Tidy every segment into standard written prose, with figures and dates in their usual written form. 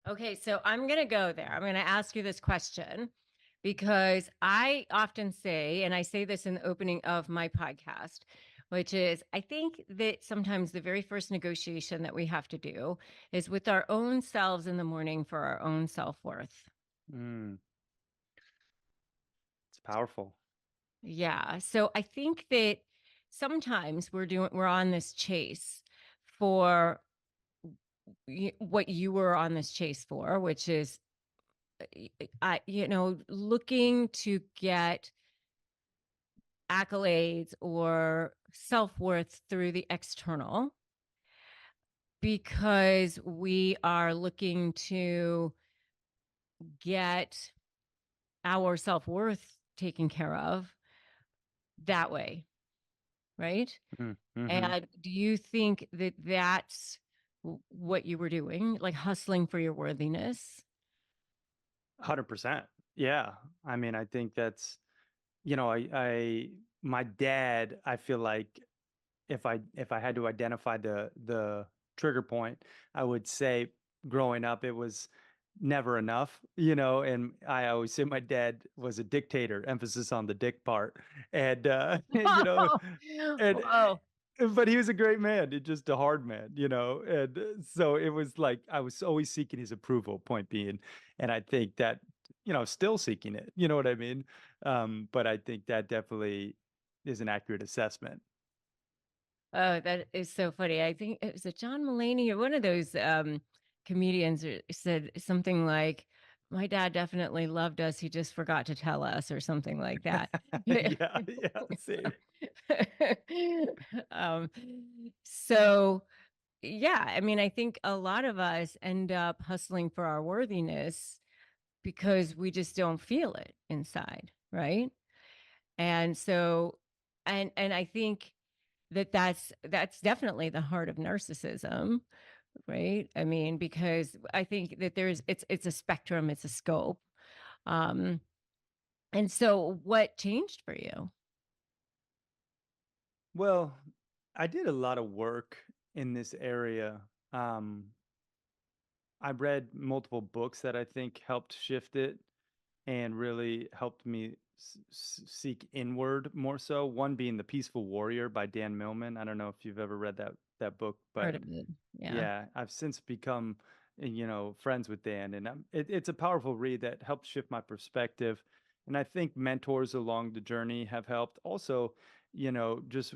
Okay, so I'm going to go there. I'm going to ask you this question because I often say, and I say this in the opening of my podcast, which is I think that sometimes the very first negotiation that we have to do is with our own selves in the morning for our own self worth. Mm, it's powerful. Yeah. So I think that sometimes we're on this chase for what you were on this chase for, which is looking to get accolades or self-worth through the external because we are looking to get our self-worth taken care of that way, right? Mm-hmm. And do you think that that's what you were doing, like hustling for your worthiness? 100%. Yeah. I mean, I think that's, my dad, I feel like if I had to identify the trigger point, I would say growing up it was never enough, and I always say my dad was a dictator, emphasis on the dick part. And and Whoa. but he was a great man, just a hard man, and so it was like I was always seeking his approval, point being. And I think that, still seeking it, you know what I mean? But I think that definitely is an accurate assessment. Oh, that is so funny. I think it was a John Mulaney or one of those comedians said something like, "My dad definitely loved us. He just forgot to tell us," or something like that. Yeah, yeah, same. um, so yeah, I mean, I think a lot of us end up hustling for our worthiness because we just don't feel it inside, right? And so, and I think that's definitely the heart of narcissism, right? I mean, because I think that it's a spectrum, it's a scope. Um, and so what changed for you? Well, I did a lot of work in this area. Um, I read multiple books that I think helped shift it and really helped me seek inward more so. One being The Peaceful Warrior by Dan Millman. I don't know if you've ever read that book, but Heard of it. Yeah. yeah, I've since become, friends with Dan, and it's a powerful read that helped shift my perspective. And I think mentors along the journey have helped. Also, just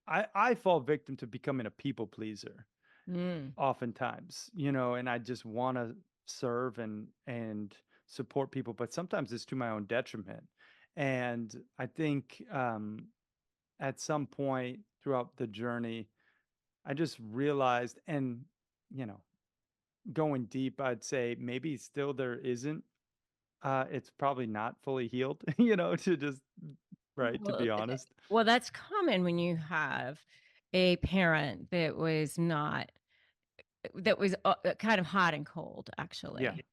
I fall victim to becoming a people pleaser Mm. oftentimes, and I just want to serve and support people, but sometimes it's to my own detriment. And I think at some point throughout the journey, I just realized, and you know, going deep, I'd say maybe still there isn't. It's probably not fully healed, to just right to Well, be honest. well, that's common when you have a parent that was not that was kind of hot and cold, Yeah. actually,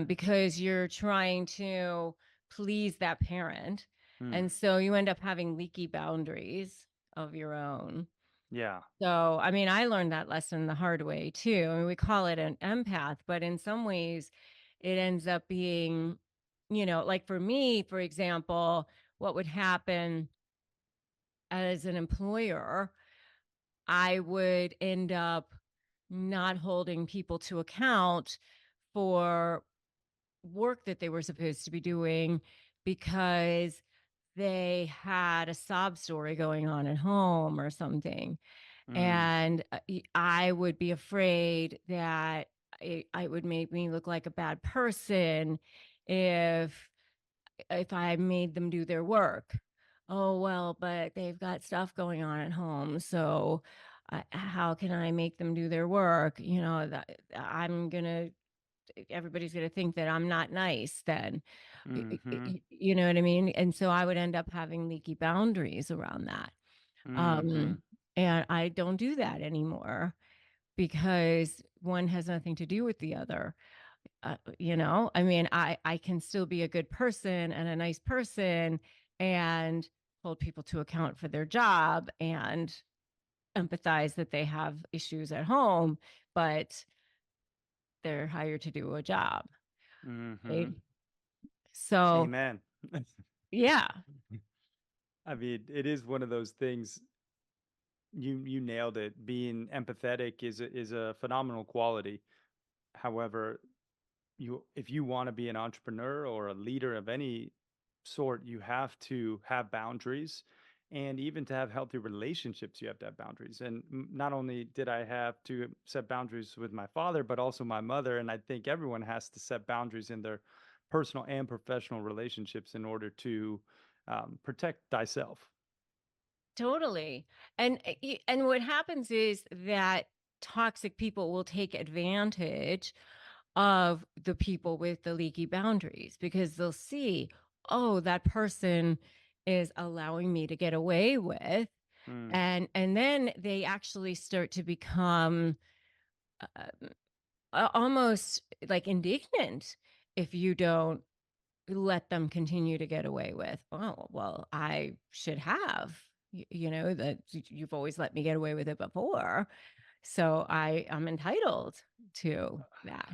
because you're trying to please that parent. Mm, And so you end up having leaky boundaries of your own. yeah. So, I mean, I learned that lesson the hard way too. I mean, we call it an empath, but in some ways, it ends up being, like for me, for example, what would happen as an employer, I would end up not holding people to account for work that they were supposed to be doing because they had a sob story going on at home or something. Mm, And I would be afraid that I would make me look like a bad person if I made them do their work. Oh, well, but they've got stuff going on at home. So how can I make them do their work? That everybody's going to think that I'm not nice then. mm-hmm, You know what I mean? And so I would end up having leaky boundaries around that. mm-hmm. Um, and I don't do that anymore because one has nothing to do with the other. I mean, I can still be a good person and a nice person and hold people to account for their job and empathize that they have issues at home, but they're hired to do a job, right? Mhm. So, Amen. yeah, I mean, it is one of those things. You nailed it. Being empathetic is a phenomenal quality. However, you if you want to be an entrepreneur or a leader of any sort, you have to have boundaries, and even to have healthy relationships you have to have boundaries. And not only did I have to set boundaries with my father, but also my mother, and I think everyone has to set boundaries in their personal and professional relationships in order to protect thyself. totally. And what happens is that toxic people will take advantage of the people with the leaky boundaries because they'll see, oh, that person is allowing me to get away with, Mm, and then they actually start to become uh, almost like indignant if you don't let them continue to get away with, oh, well, I should have, that you've always let me get away with it before. So I'm entitled to that,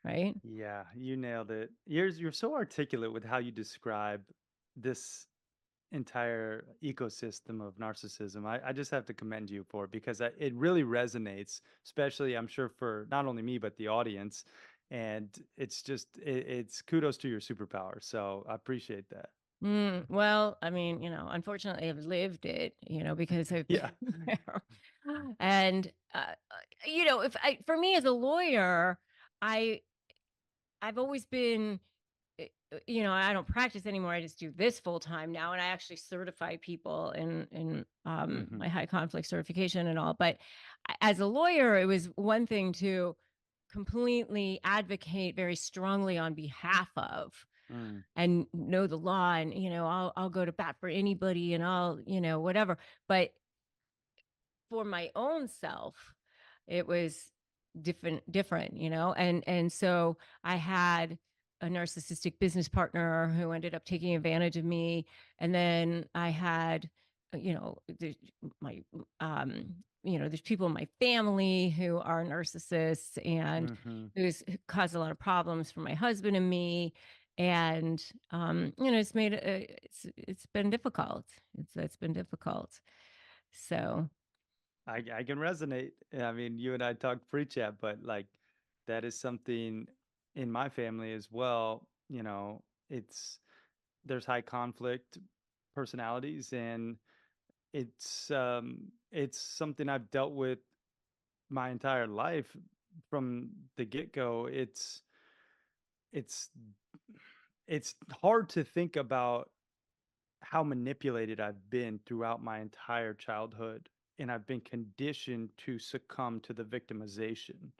right? yeah, you nailed it. You're so articulate with how you describe this entire ecosystem of narcissism. I just have to commend you for it because it really resonates, especially I'm sure for not only me but the audience. And it's just it's kudos to your superpower. So I appreciate that. Well, I mean, unfortunately, I've lived it, because I've been Yeah. there. And, if for me as a lawyer, I, I've always been I don't practice anymore. I just do this full time now, and I actually certify people in Hmm. my high conflict certification and all. But as a lawyer, it was one thing to completely advocate very strongly on behalf of Mm, and know the law, and I'll go to bat for anybody, and I'll whatever. But for my own self, it was different, and so I had a narcissistic business partner who ended up taking advantage of me, and then I had, my there's people in my family who are narcissists and hmm. who caused a lot of problems for my husband and me, and it's made it's been difficult. It's been difficult. So. I can resonate. I mean, you and I talked pre-chat, but like that is something in my family as well. It's there's high conflict personalities, and it's something I've dealt with my entire life from the get-go. It's it's hard to think about how manipulated I've been throughout my entire childhood, and I've been conditioned to succumb to the victimization.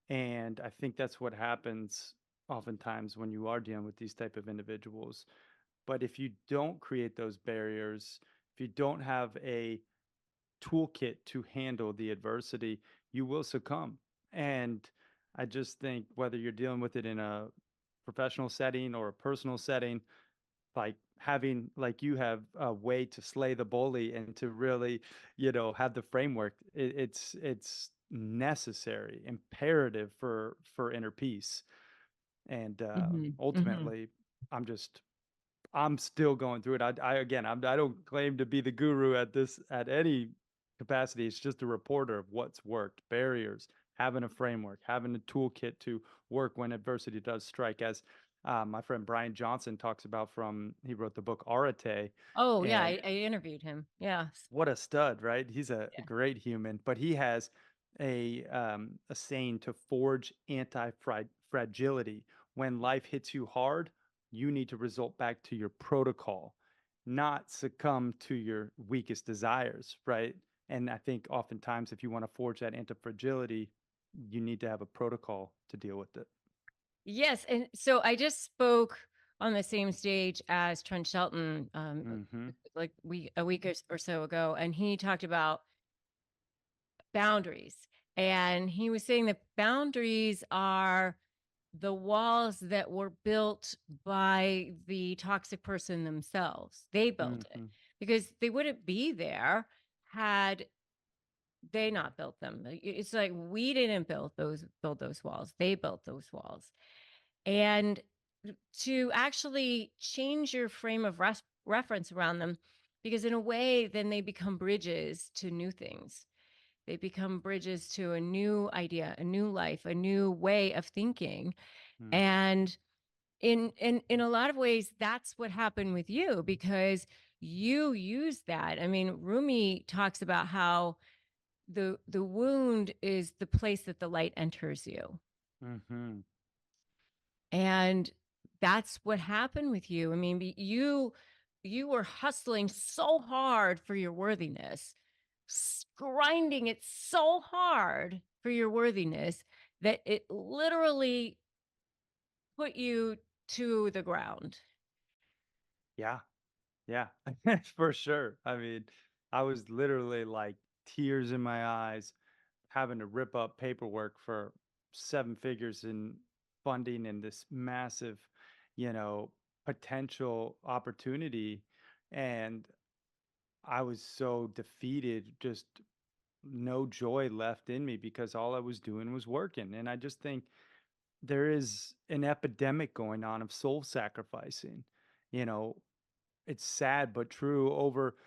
And I think that's what happens oftentimes when you are dealing with these type of individuals. But if you don't create those barriers, if you don't have a toolkit to handle the adversity, you will succumb. And I just think whether you're dealing with it in a professional setting or a personal setting, like having like you have a way to slay the bully and to really have the framework, it's necessary, imperative for inner peace. And Mhm, mhm. ultimately I'm still going through it. I again, I don't claim to be the guru at this at any capacity. It's just a reporter of what's worked, barriers, having a framework, having a toolkit to work when adversity does strike. As my friend Brian Johnson talks about from he wrote the book Arate, Oh, yeah, and I interviewed him. Yes. what a stud, right? He's a Yeah. great human, but he has a saying to forge anti fragility. When life hits you hard, you need to result back to your protocol, not succumb to your weakest desires, right? And I think oftentimes, if you want to forge that anti fragility, you need to have a protocol to deal with it. Yes, and so I just spoke on the same stage as Trent Shelton, Hmm. like a week or so ago, and he talked about boundaries. And he was saying that boundaries are the walls that were built by the toxic person themselves. They built it Hmm. because they wouldn't be there had They not built them. It's like we didn't build those walls. They built those walls. And to actually change your frame of reference around them, because in a way, then they become bridges to new things. They become bridges to a new idea, a new life, a new way of thinking. Mm, And in a lot of ways, that's what happened with you because you use that. I mean, Rumi talks about how the wound is the place that the light enters you. mhm. And that's what happened with you. I mean, you were hustling so hard for your worthiness, grinding it so hard for your worthiness that it literally put you to the ground. Yeah, yeah, for sure. I mean, I was literally like tears in my eyes, having to rip up paperwork for 7 figures in funding and this massive, you know, potential opportunity. And I was so defeated, just no joy left in me because all I was doing was working. And I just think there is an epidemic going on of soul sacrificing. You know, it's sad but true. Over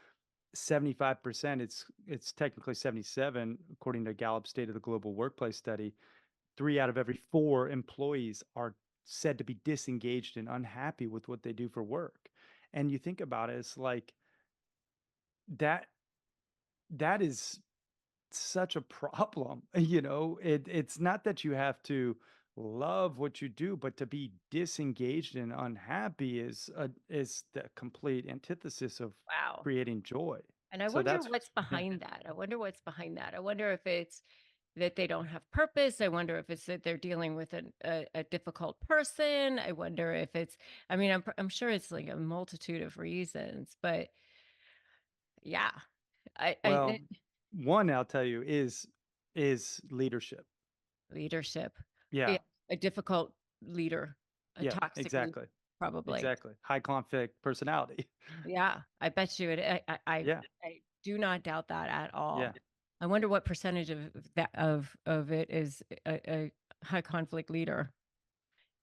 75%, it's technically 77 according to Gallup's State of the Global Workplace study. 3 out of every 4 employees are said to be disengaged and unhappy with what they do for work. And you think about it, it's like that that is such a problem. It's not that you have to love what you do, but to be disengaged and unhappy is the complete antithesis of Wow. creating joy. And I So wonder that's what's yeah. behind that. I wonder what's behind that. I wonder if it's that they don't have purpose. I wonder if it's that they're dealing with a difficult person. I wonder if it's, I mean, I'm sure it's like a multitude of reasons, but yeah, Well, one I'll tell you is leadership. leadership, yeah, Yeah. a difficult leader, a Yeah, toxic leader, exactly. probably. Exactly. High conflict personality. Yeah, I bet you it. Yeah. I do not doubt that at all. Yeah. I wonder what percentage of that of it is a high conflict leader.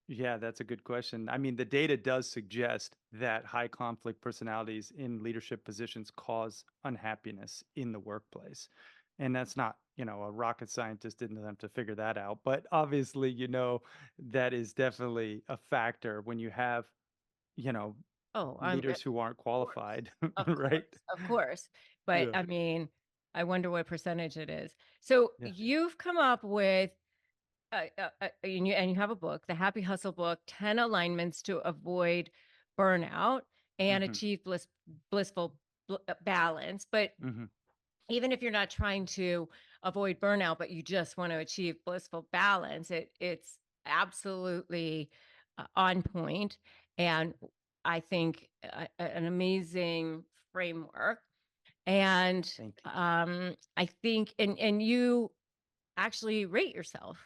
Yeah, that's a good question. I mean, the data does suggest that high conflict personalities in leadership positions cause unhappiness in the workplace. And that's not, a rocket scientist didn't have to figure that out. But obviously, that is definitely a factor when you have, you know, Oh, leaders who aren't course. qualified, Of right? course, of course. But Yeah. I mean, I wonder what percentage it is. So Yeah. you've come up with, and you have a book, the Happy Hustle book, 10 alignments to avoid burnout and Hmm. achieve blissful balance. But Hmm. even if you're not trying to avoid burnout, but you just want to achieve blissful balance, it's absolutely on point. And I think an amazing framework. And Thank you. I think, and you actually rate yourself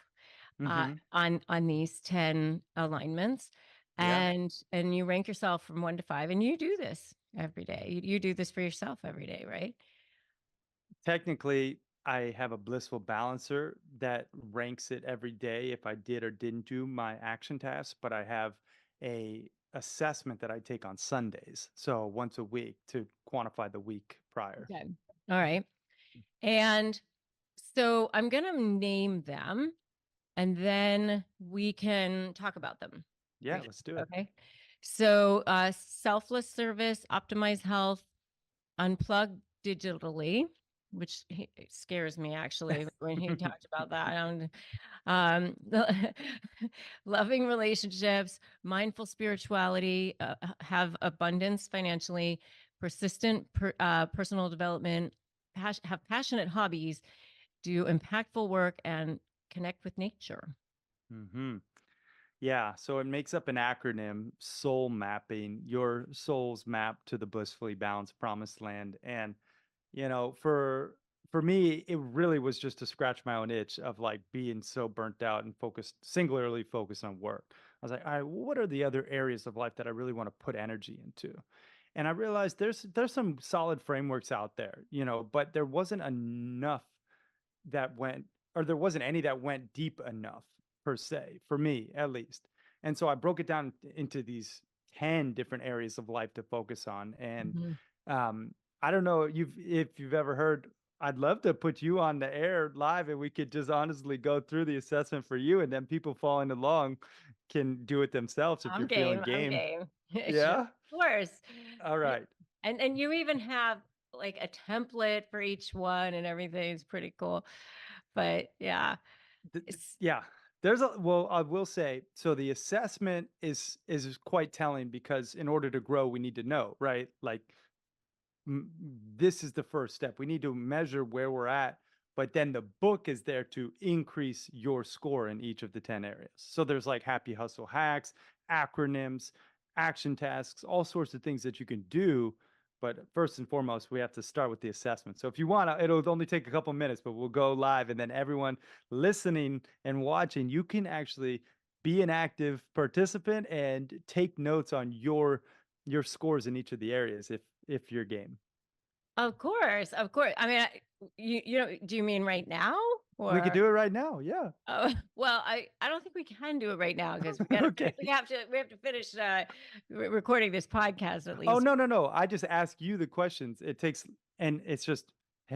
Hmm. on these 10 alignments, Yeah. and you rank yourself from 1 to 5, and you do this every day. You do this for yourself every day, right? Technically, I have a blissful balancer that ranks it every day if I did or didn't do my action tasks, but I have a assessment that I take on Sundays. So once a week to quantify the week prior. Okay. All right. And so I'm going to name them and then we can talk about them Yeah, briefly. let's do it. Okay. So, selfless service, optimize health, unplug digitally, which scares me actually when he talked about that. Loving relationships, mindful spirituality, have abundance financially, persistent personal development, have passionate hobbies, do impactful work, and connect with nature. Hmm. Yeah, so it makes up an acronym, soul mapping, your soul's map to the blissfully balanced promised land. And for me, it really was just to scratch my own itch of like being so burnt out and singularly focused on work. I was like, all right, what are the other areas of life that I really want to put energy into? And I realized there's some solid frameworks out there, but there wasn't enough that went, or there wasn't any that went deep enough per se, for me at least. And so I broke it down into these 10 different areas of life to focus on. And Mhm. um, I don't know if you've ever heard, I'd love to put you on the air live and we could just honestly go through the assessment for you, and then people following along can do it themselves if I'm you're feeling game, I'm game. game. Sure, Yeah? of course. All Yeah, right. and you even have, like, a template for each one and everything. It's pretty cool. But, yeah, it's Yeah. There's a well, I will say, so the assessment is quite telling because in order to grow, we need to know, right? Like m- this is the first step. We need to measure where we're at, but then the book is there to increase your score in each of the 10 areas. So there's like happy hustle hacks, acronyms, action tasks, all sorts of things that you can do. But first and foremost, we have to start with the assessment. So if you want to, it'll only take a couple minutes, but we'll go live. And then everyone listening and watching, you can actually be an active participant and take notes on your scores in each of the areas if you're game. of course, of course. I mean, you know, do you mean right now? We could Or do it right now. Yeah. oh, well, I don't think we can do it right now because we gotta Okay. we have to finish, recording this podcast at Oh, least. no, no, no. I just ask you the questions. It takes, and it's just,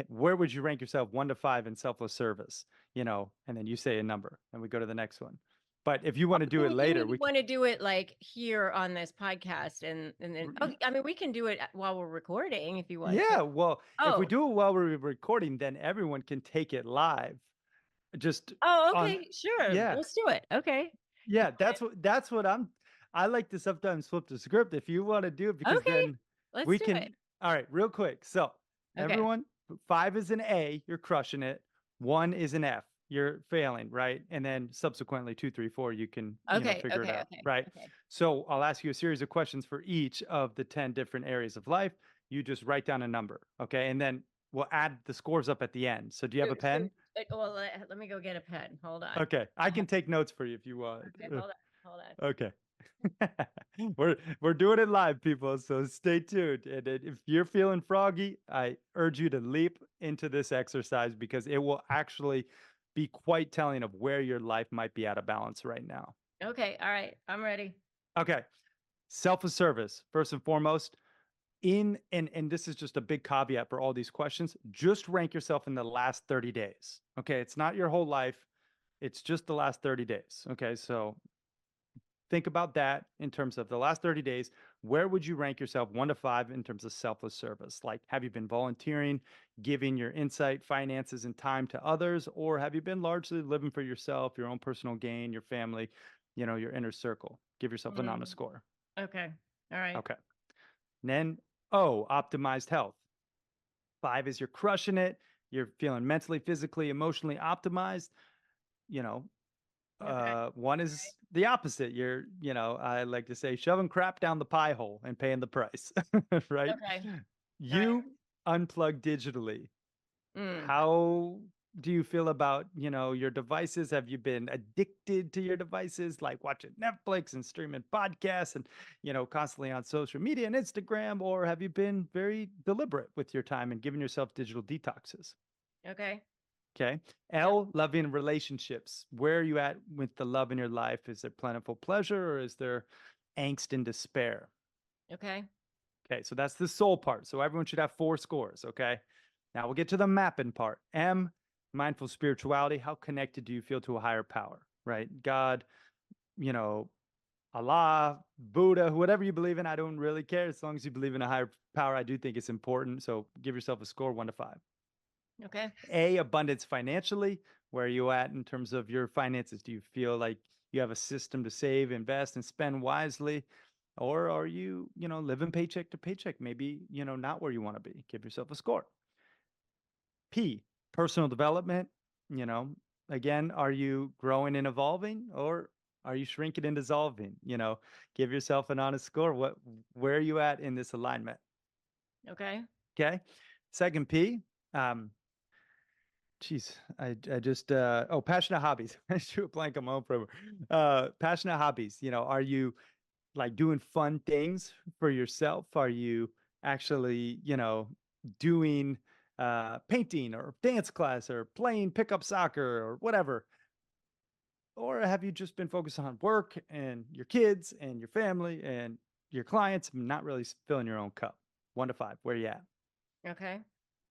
where would you rank yourself 1 to 5 in selfless service? And then you say a number, and we go to the next one. But if you Oh, want to do it you later, mean you wanna do it, like, here on this podcast and then oh, I mean, we can do it while we're recording if you want to. yeah. Well, if we Oh. do it while we're recording, then everyone can take it live. Just Oh, on, okay, sure, yeah. let's do it. Okay. Yeah, that's what I like to sometimes flip the script if you wanna do it because Okay, then let's we do it. can all right, real quick. So, Okay. everyone, 5 is an A, you're crushing it. 1 is an F, you're failing, right? And then subsequently 2, 3, 4, you can, Okay, figure it okay, out, okay, right? okay. So, I'll ask you a series of questions for each of the 10 different areas of life. You just write down a number, okay? And then we'll add the scores up at the end. So, do you have a So, pen? well, let me go get a pen. Hold on. Okay, I can take notes for you if you want. Okay, hold on, hold on. Okay. We're doing it live, people. So stay tuned. And if you're feeling froggy, I urge you to leap into this exercise because it will actually be quite telling of where your life might be out of balance right now. Okay, all right, I'm ready. Okay. Selfless service, first and foremost. And this is just a big caveat for all these questions. Just rank yourself in the last 30 days. Okay. It's not your whole life. It's just the last 30 days. Okay. So think about that in terms of the last 30 days. Where would you rank yourself 1 to 5 in terms of selfless service? Like, have you been volunteering, giving your insight, finances, and time to others? Or have you been largely living for yourself, your own personal gain, your family, your inner circle? Give yourself an honest Mm, score. okay, all right. Okay. And then, oh, optimized health. 5 is you're crushing it. You're feeling mentally, physically, emotionally optimized. You know, Okay, one is the opposite. I like to say, shoving crap down the pie hole and paying the price, right? okay, all right. You unplug digitally. Mm, How do you feel about, your devices? Have you been addicted to your devices, like watching Netflix and streaming podcasts and, constantly on social media and Instagram? Or have you been very deliberate with your time and giving yourself digital detoxes? okay, Okay. yep, L, loving relationships. Where are you at with the love in your life? Is there plentiful pleasure or is there angst and despair? okay, Okay. So that's the soul part. So everyone should have 4 scores. Okay. Now we'll get to the mapping part. M, mindful spirituality. How connected do you feel to a higher power, right? God, you know, Allah, Buddha, whatever you believe in. I don't really care. As long as you believe in a higher power, I do think it's important. So give yourself a score 1 to 5. okay. A, abundance financially. Where are you at in terms of your finances? Do you feel like you have a system to save, invest, and spend wisely? Or are you, living paycheck to paycheck? Maybe, not where you want to be. Give yourself a score. P, personal development. You know, again, are you growing and evolving or are you shrinking and dissolving? Give yourself an honest score. Where are you at in this alignment? Okay. Okay. Second P, um, Jeez, I just passionate hobbies. I drew a blank on my own program. Passionate hobbies. Are you like doing fun things for yourself? Are you actually, doing? painting or dance class or playing pickup soccer or whatever? Or have you just been focused on work and your kids and your family and your clients, and not really filling your own cup? 1 to 5, where you at? Okay.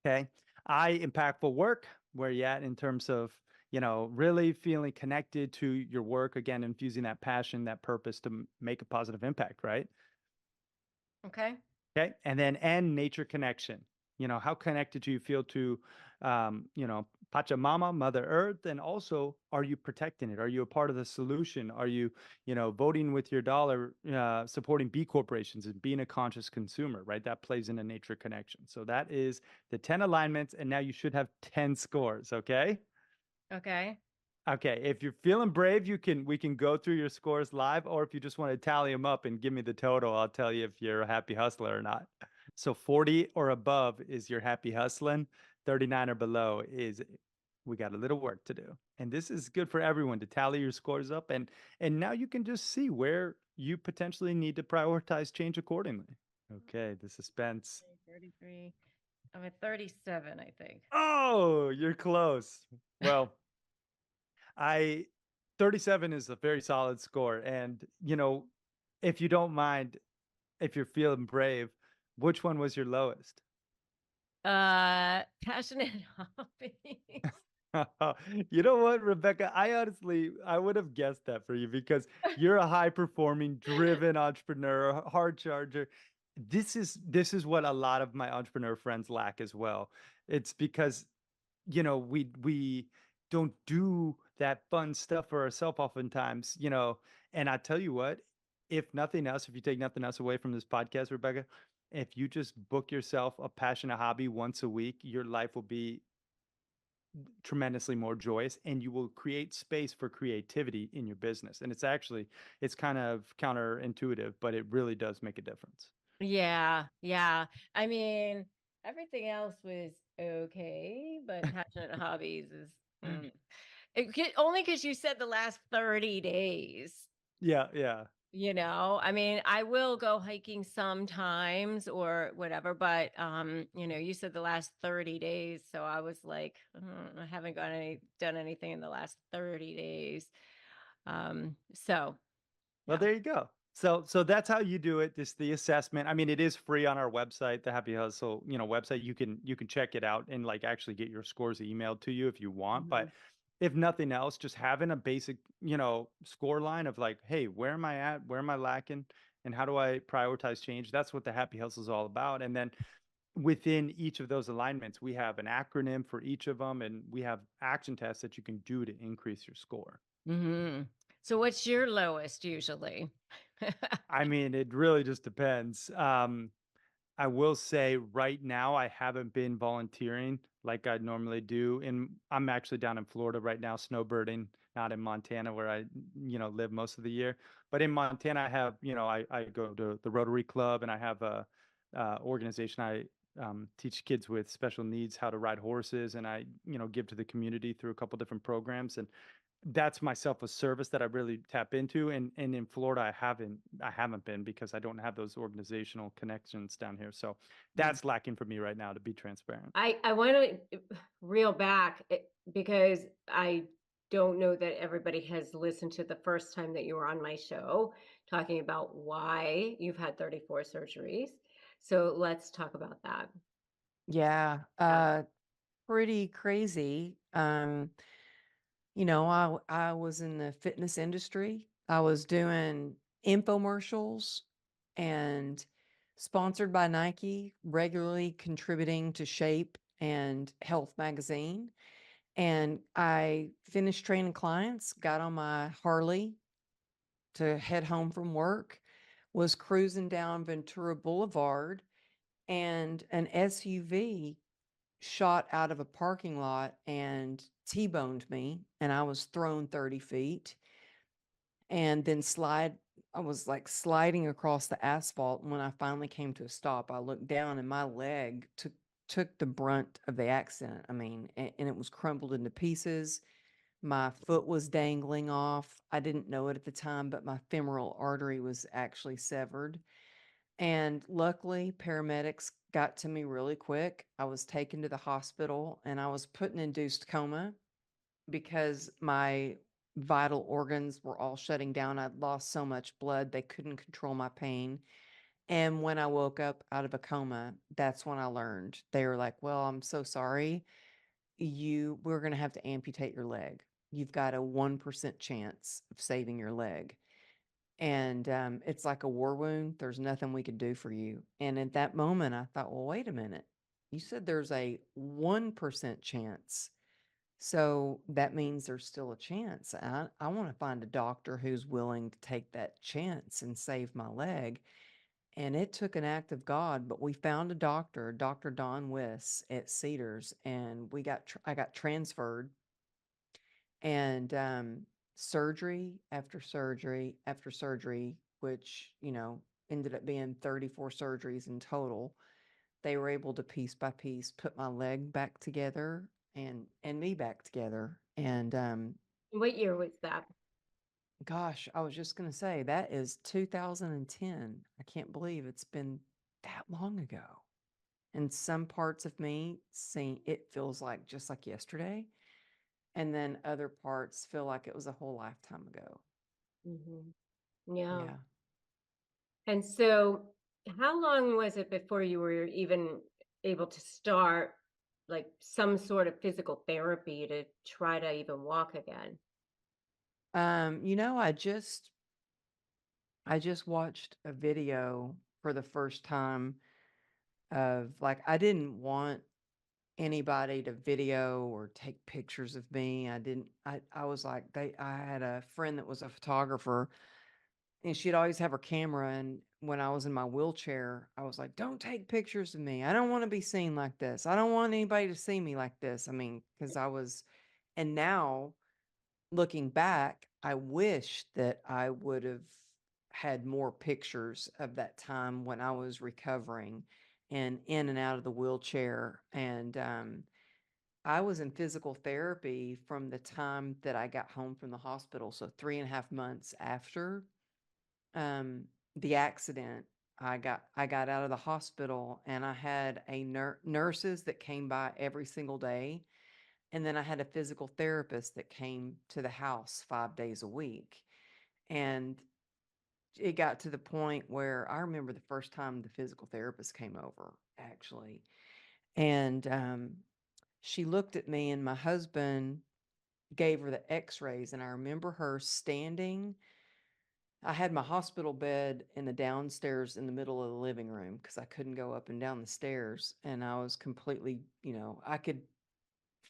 Okay. I impactful work, where you at in terms of, really feeling connected to your work, again, infusing that passion, that purpose to make a positive impact, right? Okay. Okay. And then N, nature connection. How connected do you feel to, Pachamama, Mother Earth? And also, are you protecting it? Are you a part of the solution? Are you, voting with your dollar, supporting B corporations and being a conscious consumer, right? That plays into nature connection. So that is the 10 alignments. And now you should have 10 scores. Okay. Okay. Okay, if you're feeling brave, we can go through your scores live, or if you just want to tally them up and give me the total, I'll tell you if you're a happy hustler or not. So 40 or above is you're happy hustling. 39 or below is we got a little work to do. And this is good for everyone to tally your scores up, and now you can just see where you potentially need to prioritize change accordingly. Okay, the suspense. 33. I'm at 37, I think. Oh, you're close. Well, I 37 is a very solid score. And, if you don't mind, if you're feeling brave, which one was your lowest? Passionate hobbies. You know what, Rebecca? I would have guessed that for you because you're a high performing, driven entrepreneur, hard charger. This is what a lot of my entrepreneur friends lack as well. It's because we don't do that fun stuff for ourselves oftentimes, and I tell you what, if nothing else, if you take nothing else away from this podcast, Rebecca, if you just book yourself a passionate hobby once a week, your life will be tremendously more joyous, and you will create space for creativity in your business. And it's kind of counterintuitive, but it really does make a difference. Yeah, yeah. I mean, everything else was okay, but passionate hobbies is only because you said the last 30 days. Yeah, yeah. I mean, I will go hiking sometimes or whatever, but you said the last 30 days, so I was like, I haven't done anything in the last 30 days. So Well, yeah. there you go. So that's how you do it. This the assessment. I mean, it is free on our website, the Happy Hustle, website. You can check it out and like actually get your scores emailed to you if you want. But Mhm. if nothing else, just having a basic, score line of like, hey, where am I at? Where am I lacking? And how do I prioritize change? That's what the Happy Hustle is all about. And then within each of those alignments, we have an acronym for each of them, and we have action tests that you can do to increase your score. Mhm. So what's your lowest usually? I mean, it really just depends. I will say right now I haven't been volunteering like I normally do. And I'm actually down in Florida right now, snowbirding, not in Montana where I, live most of the year. But in Montana, I have, I go to the Rotary Club, and I have a organization. I teach kids with special needs how to ride horses, and I, give to the community through a couple different programs. And that's myself a service that I really tap into, and in Florida, I haven't been because I don't have those organizational connections down here, so Mm. that's lacking for me right now, to be transparent. I want to reel back because I don't know that everybody has listened to the first time that you were on my show talking about why you've had 34 surgeries. So let's talk about that. Yeah, Yeah. pretty crazy. I was in the fitness industry. I was doing infomercials and sponsored by Nike, regularly contributing to Shape and Health magazine. And I finished training clients, got on my Harley to head home from work, was cruising down Ventura Boulevard, and an SUV shot out of a parking lot and T-boned me, and I was thrown 30 feet and then I was like sliding across the asphalt. And when I finally came to a stop, I looked down and my leg took the brunt of the accident. I mean, and it was crumpled into pieces. My foot was dangling off. I didn't know it at the time, but my femoral artery was actually severed. And luckily, paramedics got to me really quick. I was taken to the hospital and I was put in induced coma because my vital organs were all shutting down. I'd lost so much blood, they couldn't control my pain. And when I woke up out of a coma, that's when I learned. They were like, "Well, I'm so sorry. We're going to have to amputate your leg. You've got a 1% chance of saving your leg." And it's like a war wound. There's nothing we could do for you. And at that moment, I thought, well, wait a minute. You said there's a 1% chance. So that means there's still a chance. I want to find a doctor who's willing to take that chance and save my leg. And it took an act of God, but we found a doctor, Dr. Don Wiss at Cedars, and I got transferred, and surgery after surgery after surgery, which, ended up being 34 surgeries in total. They were able to piece by piece put my leg back together and me back together. And What year was that? gosh, I was just going to say that is 2010. I can't believe it's been that long ago. And some parts of me seem it feels like just like yesterday, and then other parts feel like it was a whole lifetime ago. Yeah. Yeah. And so, how long was it before you were even able to start like some sort of physical therapy to try to even walk again? I just watched a video for the first time of, like, I didn't want anybody to video or take pictures of me. I was like, I had a friend that was a photographer, and she'd always have her camera, and when I was in my wheelchair, I was like, "Don't take pictures of me. I don't want to be seen like this. I don't want anybody to see me like this." I mean, because I was, and now looking back, I wish that I would have had more pictures of that time when I was recovering and in and out of the wheelchair. And I was in physical therapy from the time that I got home from the hospital. So 3.5 months after um, the accident, I got out of the hospital, and I had a nurses that came by every single day, and then I had a physical therapist that came to the house 5 days a week. And it got to the point where I remember the first time the physical therapist came over, actually. And she looked at me, and my husband gave her the x-rays. And I remember her standing. I had my hospital bed in the downstairs in the middle of the living room because I couldn't go up and down the stairs. And I was completely, I could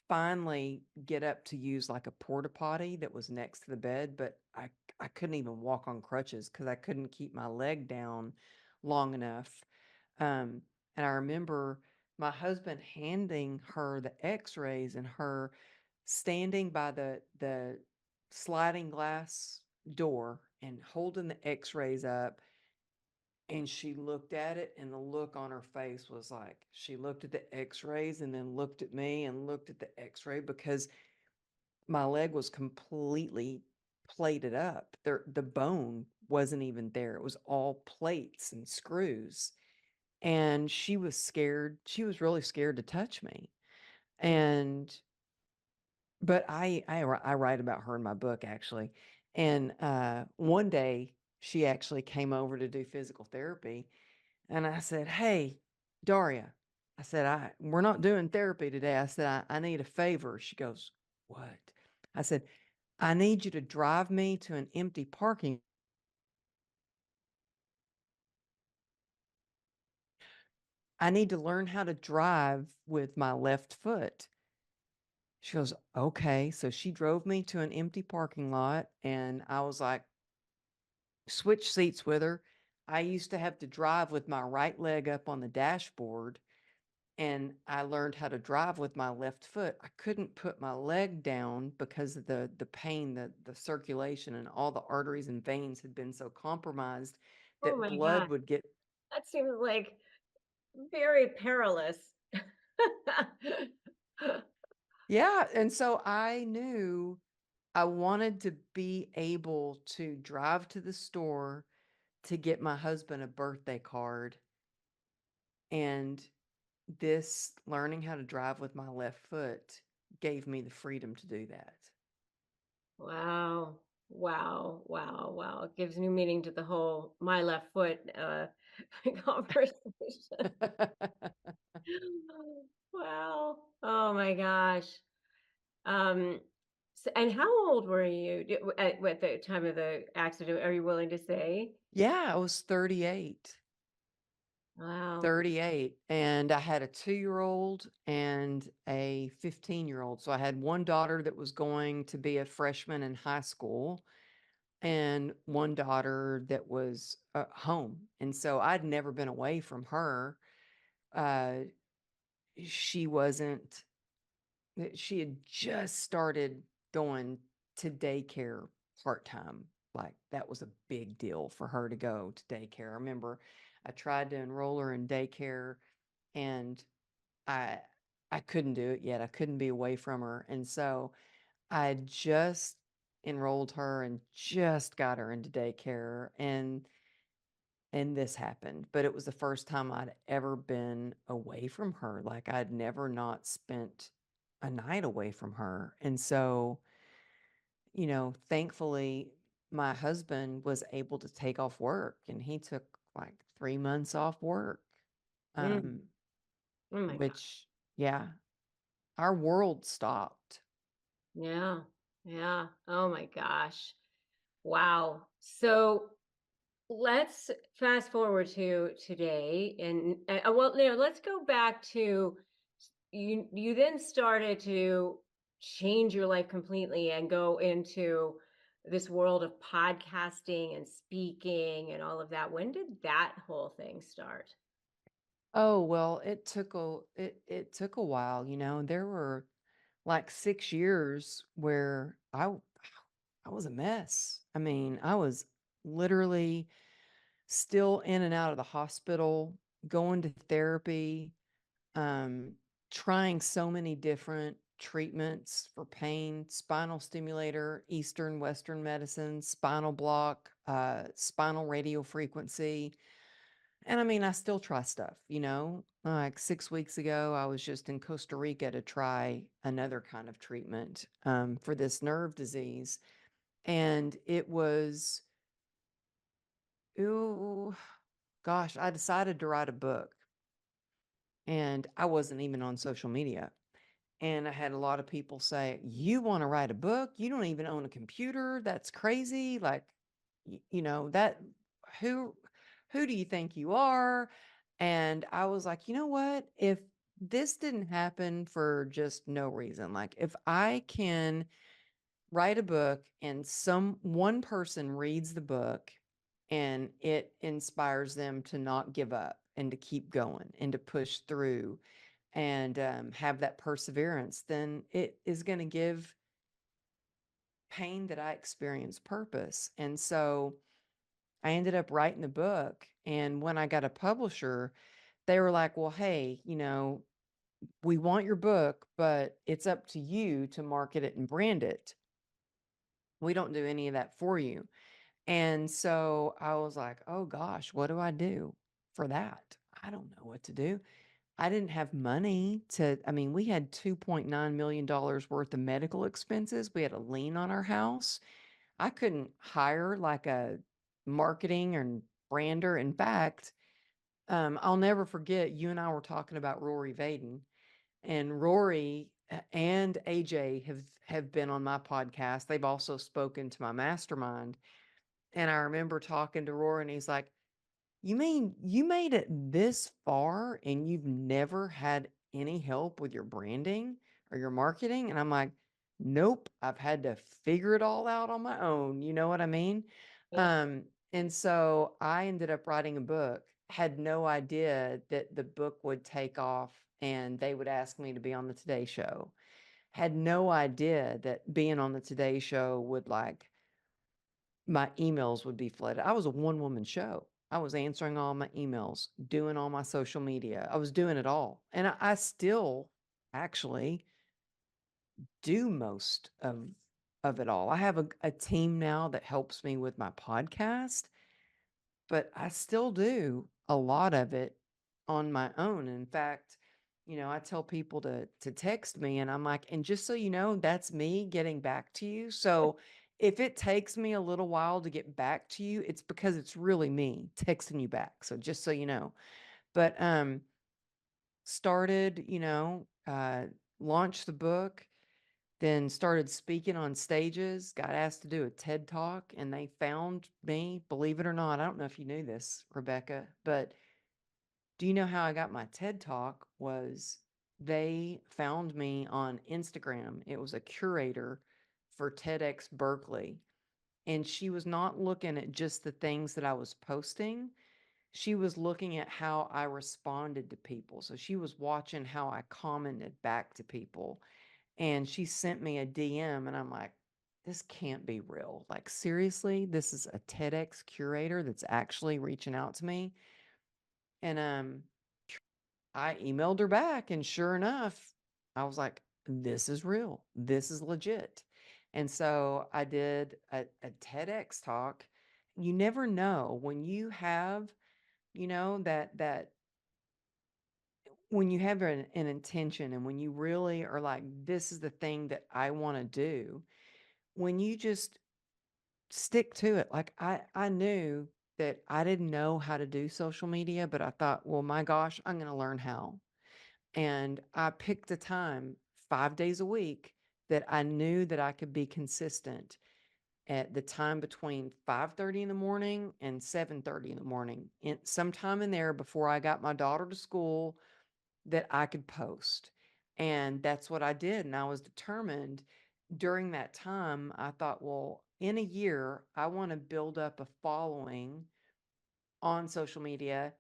finally get up to use like a porta potty that was next to the bed, but I couldn't even walk on crutches because I couldn't keep my leg down long enough. Um, and I remember my husband handing her the X-rays and her standing by the sliding glass door and holding the X-rays up, and she looked at it, and the look on her face was like, she looked at the x-rays and then looked at me and looked at the x-ray, because my leg was completely plated up. The bone wasn't even there. It was all plates and screws. And she was scared. She was really scared to touch me. And but I write about her in my book, actually. And one day she actually came over to do physical therapy. And I said, "Hey, Daria," I said, we're not doing therapy today. I said, I need a favor." She goes, "What?" I said, "I need you to drive me to an empty parking. I need to learn how to drive with my left foot." She goes, "Okay." So she drove me to an empty parking lot, and I was like, switch seats with her. I used to have to drive with my right leg up on the dashboard, and I learned how to drive with my left foot. I couldn't put my leg down because of the pain, the circulation, and all the arteries and veins had been so compromised Oh that my blood God. would get. That seems like very perilous. Yeah, and so I knew I wanted to be able to drive to the store, to get my husband a birthday card. And this learning how to drive with my left foot gave me the freedom to do that. Wow. Wow. Wow. Wow. It gives new meaning to the whole my left foot conversation. Wow. Oh my gosh. Um, and how old were you at the time of the accident? Are you willing to say? Yeah, I was 38. Wow. 38, and I had a 2-year-old and a 15-year-old. So I had one daughter that was going to be a freshman in high school and one daughter that was home. And so I'd never been away from her. Uh, she wasn't, she had just started going to daycare part-time. Like that was a big deal for her to go to daycare. I remember I tried to enroll her in daycare and I I couldn't do it yet. I couldn't be away from her. And so I just enrolled her and just got her into daycare and this happened. But it was the first time I'd ever been away from her. Like I'd never not spent a night away from her. And so, thankfully my husband was able to take off work and he took like 3 months off work. Mm. Um Oh my God. which yeah, our world stopped. Yeah. Yeah. Oh my gosh. Wow. So let's fast forward to today and well, let's go back to you then started to change your life completely and go into this world of podcasting and speaking and all of that. When did that whole thing start? Oh, well, it took a while, There were like 6 years where I was a mess. I mean, I was literally still in and out of the hospital, going to therapy, um, trying so many different treatments for pain, spinal stimulator, Eastern, Western medicine, spinal block, spinal radio frequency. And I mean, I still try stuff, Like 6 weeks ago, I was just in Costa Rica to try another kind of treatment for this nerve disease. And it was, ooh, gosh, I decided to write a book and I wasn't even on social media. And I had a lot of people say, "You want to write a book? You don't even own a computer. That's crazy. Like, that who who do you think you are?" And I was like, "You know what? If this didn't happen for just no reason, like if I can write a book and one person reads the book and it inspires them to not give up and to keep going and to push through and have that perseverance, then it is going to give pain that I experience purpose." And so I ended up writing the book. And when I got a publisher, they were like, "Well, hey, we want your book, but it's up to you to market it and brand it. We don't do any of that for you." And so I was like, "Oh gosh, what do I do for that? I don't know what to do." I didn't have money I mean, we had $2.9 million worth of medical expenses. We had a lien on our house. I couldn't hire like a marketing and brander. In fact, I'll never forget, you and I were talking about Rory Vaden, and Rory and AJ have been on my podcast. They've also spoken to my mastermind. And I remember talking to Rory and he's like, "You mean you made it this far and you've never had any help with your branding or your marketing?" And I'm like, "Nope, I've had to figure it all out on my own." You know what I mean? Yeah. Um, and so I ended up writing a book, had no idea that the book would take off and they would ask me to be on the Today Show. Had no idea that being on the Today Show would my emails would be flooded. I was a one woman show. I was answering all my emails, doing all my social media. I was doing it all. And I still actually do most of it all. I have a team now that helps me with my podcast, but I still do a lot of it on my own. In fact, I tell people to text me and I'm like, and just so you know, that's me getting back to you. So if it takes me a little while to get back to you, it's because it's really me texting you back. So just so you know. But started, launched the book, then started speaking on stages, got asked to do a TED talk, and they found me, believe it or not. I don't know if you knew this, Rebecca, but do you know how I got my TED talk? Was they found me on Instagram. It was a curator for TEDx Berkeley, and she was not looking at just the things that I was posting. She was looking at how I responded to people. So she was watching how I commented back to people. And she sent me a DM, and I'm like, this can't be real. Like, seriously, this is a TEDx curator that's actually reaching out to me. And I emailed her back, and sure enough, I was like, this is real. This is legit. And so I did a TEDx talk. You never know when you have, that when you have an intention and when you really are like, this is the thing that I want to do, when you just stick to it. Like I knew that I didn't know how to do social media, but I thought, well, my gosh, I'm going to learn how. And I picked a time 5 days a week that I knew that I could be consistent at the time between 5:30 in the morning and 7:30 in the morning. Sometime in there before I got my daughter to school that I could post. And that's what I did. And I was determined during that time. I thought, well, in a year, I want to build up a following on social media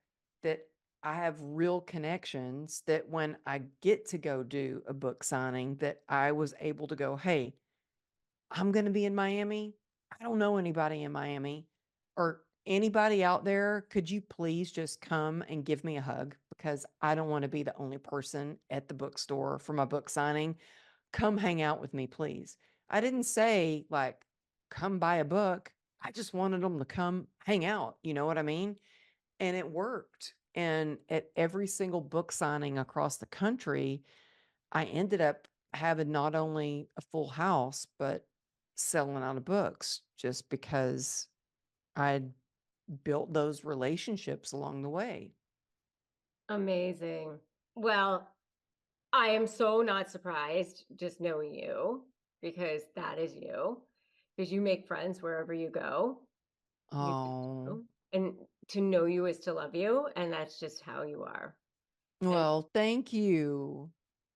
that I have real connections that when I get to go do a book signing, that I was able to go, hey, I'm going to be in Miami. I don't know anybody in Miami or anybody out there. Could you please just come and give me a hug? Because I don't want to be the only person at the bookstore for my book signing. Come hang out with me, please. I didn't say, like, come buy a book. I just wanted them to come hang out. You know what I mean? And it worked. And at every single book signing across the country, I ended up having not only a full house, but selling out of books just because I'd built those relationships along the way. Amazing. Well, I am so not surprised just knowing you because that is you. Because you make friends wherever you go. You just Oh, do. And to know you is to love you, and that's just how you are. And well, thank you.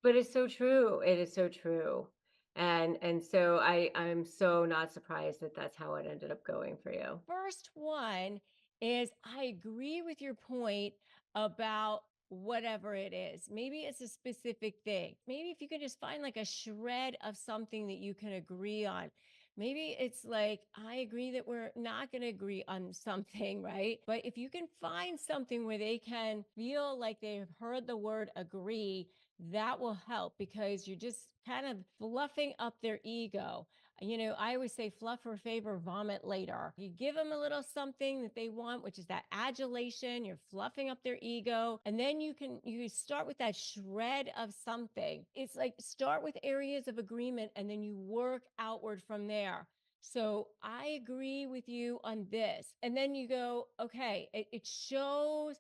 but it's so true. It is so true. And so I'm so not surprised that that's how it ended up going for you. First one is I agree with your point about whatever it is. Maybe it's a specific thing. Maybe if you can just find like a shred of something that you can agree on. Maybe it's like, I agree that we're not going to agree on something, right? But if you can find something where they can feel like they've heard the word agree, that will help because you're just kind of fluffing up their ego. I always say fluff for favor, vomit later. You give them a little something that they want, which is that adulation. You're fluffing up their ego. And then you start with that shred of something. It's like start with areas of agreement and then you work outward from there. So I agree with you on this. And then you go, okay, it shows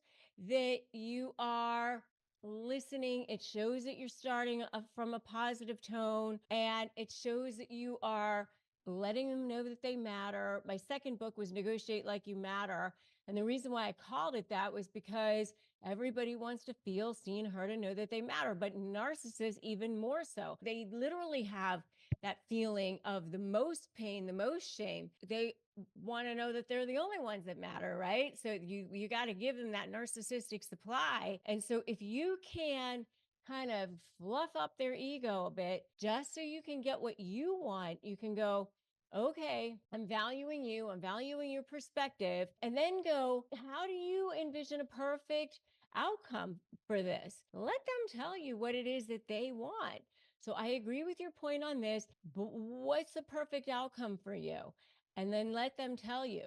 that you are listening. It shows that you're starting from a positive tone, and it shows that you are letting them know that they matter. My second book was Negotiate Like You Matter. And the reason why I called it that was because everybody wants to feel seen, heard, and know that they matter. But narcissists, even more so, they literally have that feeling of the most pain, the most shame. They want to know that they're the only ones that matter, right? So you got to give them that narcissistic supply. And so if you can kind of fluff up their ego a bit just so you can get what you want, you can go, okay, I'm valuing you, I'm valuing your perspective, and then go, how do you envision a perfect outcome for this? Let them tell you what it is that they want. So I agree with your point on this, but what's the perfect outcome for you? And then let them tell you.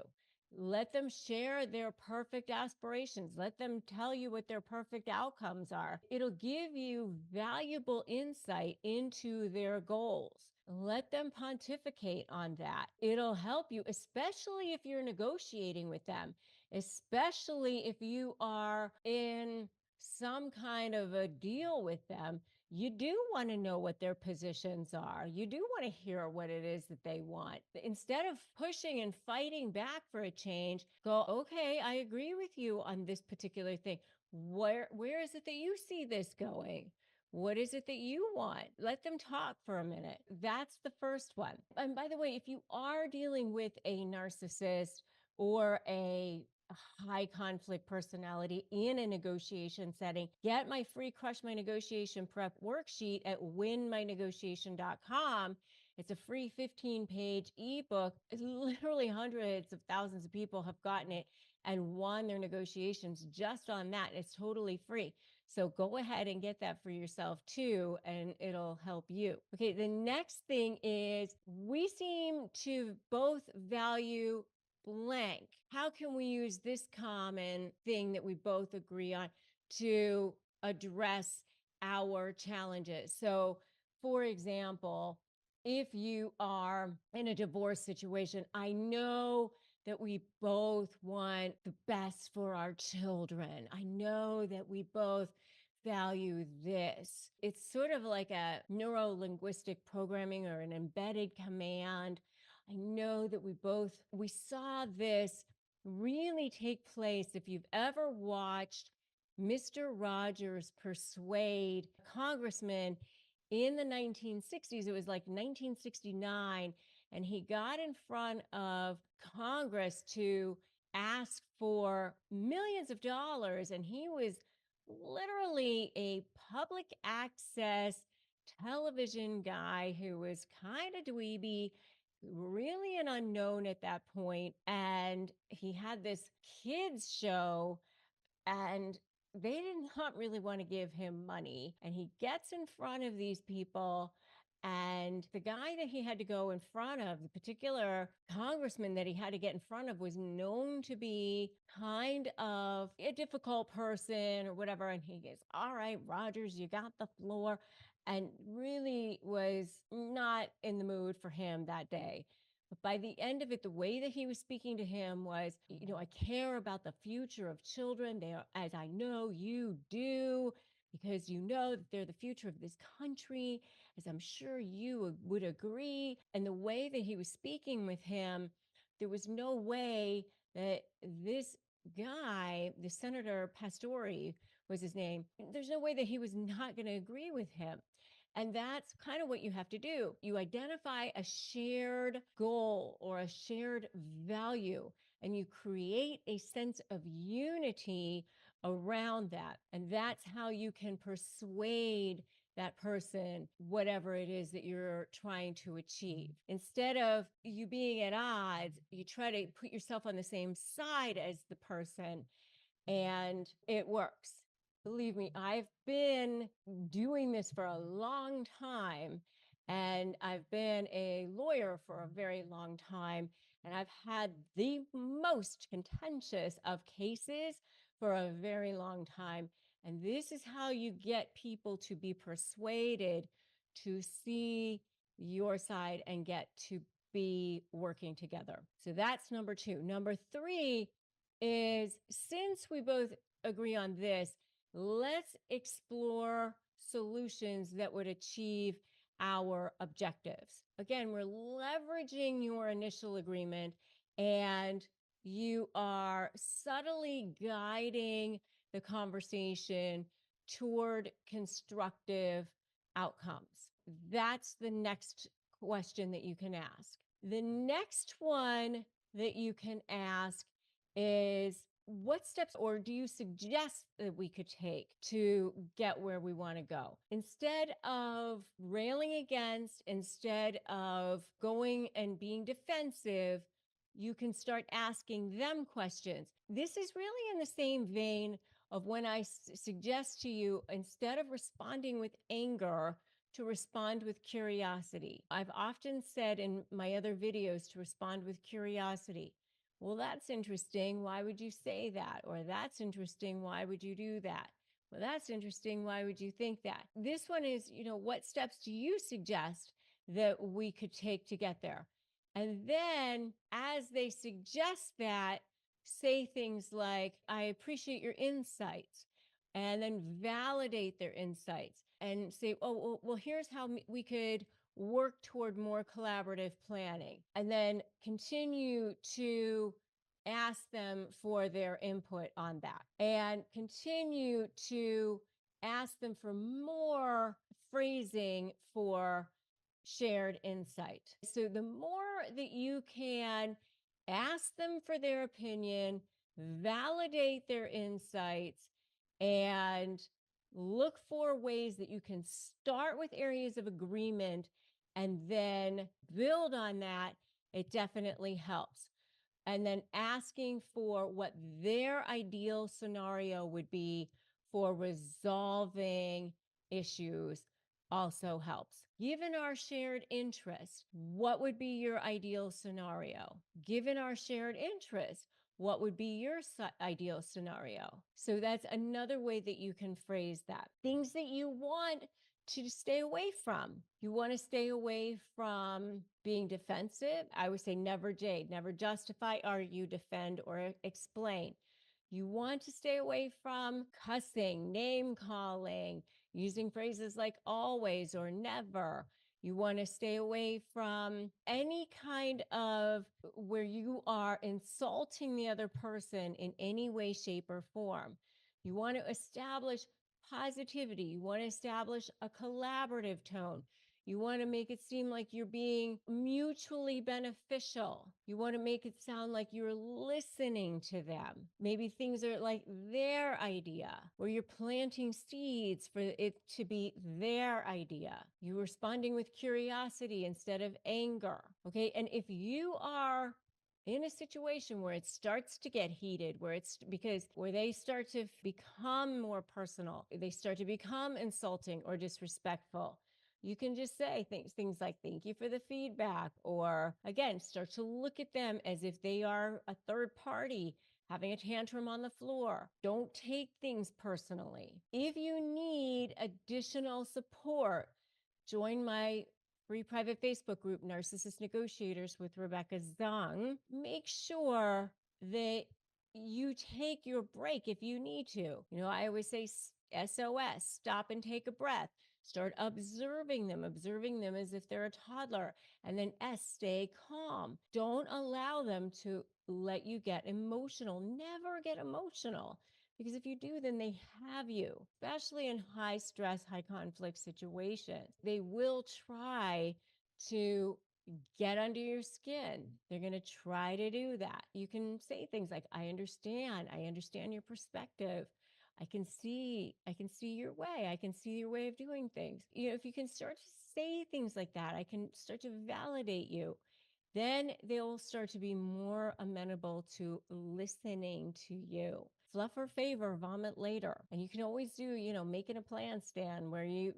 Let them share their perfect aspirations. Let them tell you what their perfect outcomes are. It'll give you valuable insight into their goals. Let them pontificate on that. It'll help you, especially if you're negotiating with them, especially if you are in some kind of a deal with them. You do want to know what their positions are. You do want to hear what it is that they want. Instead of pushing and fighting back for a change, go, okay, I agree with you on this particular thing. Where is it that you see this going? What is it that you want? Let them talk for a minute. That's the first one. And by the way, if you are dealing with a narcissist or a high conflict personality in a negotiation setting, get my free Crush My Negotiation Prep worksheet at winmynegotiation.com. It's a free 15-page ebook. Literally hundreds of thousands of people have gotten it and won their negotiations just on that. It's totally free. So go ahead and get that for yourself too, and it'll help you. Okay, the next thing is we seem to both value blank. How can we use this common thing that we both agree on to address our challenges? So, for example, if you are in a divorce situation, I know that we both want the best for our children. I know that we both value this. It's sort of like a neuro linguistic programming or an embedded command. I know that we saw this really take place. If you've ever watched Mr. Rogers persuade a congressman in the 1960s, it was like 1969, and he got in front of Congress to ask for millions of dollars, and he was literally a public access television guy who was kind of dweeby, really an unknown at that point. And he had this kids show, and they did not really want to give him money. And he gets in front of these people. And the guy that he had to go in front of, the particular congressman that he had to get in front of, was known to be kind of a difficult person or whatever. And he goes, all right, Rogers, you got the floor. And really was not in the mood for him that day. But by the end of it, the way that he was speaking to him was, I care about the future of children. They are, as I know you do, because you know that they're the future of this country, as I'm sure you would agree. And the way that he was speaking with him, there was no way that this guy, the Senator Pastori was his name, there's no way that he was not going to agree with him. And that's kind of what you have to do. You identify a shared goal or a shared value, and you create a sense of unity around that. And that's how you can persuade that person, whatever it is that you're trying to achieve. Instead of you being at odds, you try to put yourself on the same side as the person, and it works. Believe me, I've been doing this for a long time, and I've been a lawyer for a very long time, and I've had the most contentious of cases for a very long time. And this is how you get people to be persuaded to see your side and get to be working together. So that's number two. Number three is, since we both agree on this, let's explore solutions that would achieve our objectives. Again, we're leveraging your initial agreement, and you are subtly guiding the conversation toward constructive outcomes. That's the next question that you can ask. The next one that you can ask is, what steps or do you suggest that we could take to get where we want to go? Instead of railing against, instead of going and being defensive, you can start asking them questions. This is really in the same vein of when I suggest to you, instead of responding with anger, to respond with curiosity. I've often said in my other videos to respond with curiosity. Well, that's interesting. Why would you say that? Or that's interesting. Why would you do that? Well, that's interesting. Why would you think that? This one is, what steps do you suggest that we could take to get there? And then as they suggest that, say things like, I appreciate your insights, and then validate their insights and say, oh, well, here's how we could work toward more collaborative planning, and then continue to ask them for their input on that, and continue to ask them for more phrasing for shared insight. So the more that you can ask them for their opinion, validate their insights, and look for ways that you can start with areas of agreement and then build on that, it definitely helps. And then asking for what their ideal scenario would be for resolving issues also helps. Given our shared interest, what would be your ideal scenario? Given our shared interest, what would be your ideal scenario? So that's another way that you can phrase that. Things that you want to stay away from. You want to stay away from being defensive. I would say never jade, never justify, argue, defend, or explain. You want to stay away from cussing, name calling, using phrases like always or never. You want to stay away from any kind of where you are insulting the other person in any way, shape, or form. You want to establish positivity. You want to establish a collaborative tone. You want to make it seem like you're being mutually beneficial. You want to make it sound like you're listening to them. Maybe things are like their idea, or you're planting seeds for it to be their idea. You're responding with curiosity instead of anger. Okay. And if you are in a situation where it starts to get heated, where they start to become more personal, they start to become insulting or disrespectful, you can just say things like, thank you for the feedback. Or again, start to look at them as if they are a third party having a tantrum on the floor. Don't take things personally. If you need additional support, join my free private Facebook group, Narcissist Negotiators with Rebecca Zung. Make sure that you take your break if you need to. I always say SOS, stop and take a breath. Start observing them as if they're a toddler. And then S, stay calm. Don't allow them to let you get emotional. Never get emotional. Because if you do, then they have you, especially in high stress, high conflict situations. They will try to get under your skin. They're going to try to do that. You can say things like, I understand your perspective. I can see your way. I can see your way of doing things. If you can start to say things like that, I can start to validate you, then they'll start to be more amenable to listening to you. Fluff or favor, vomit later. And you can always do, making a plan, Stan, where you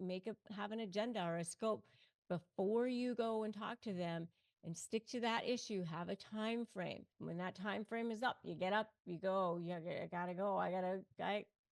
have an agenda or a scope before you go and talk to them, and stick to that issue. Have a time frame. When that time frame is up, you get up, you go, I gotta go. I gotta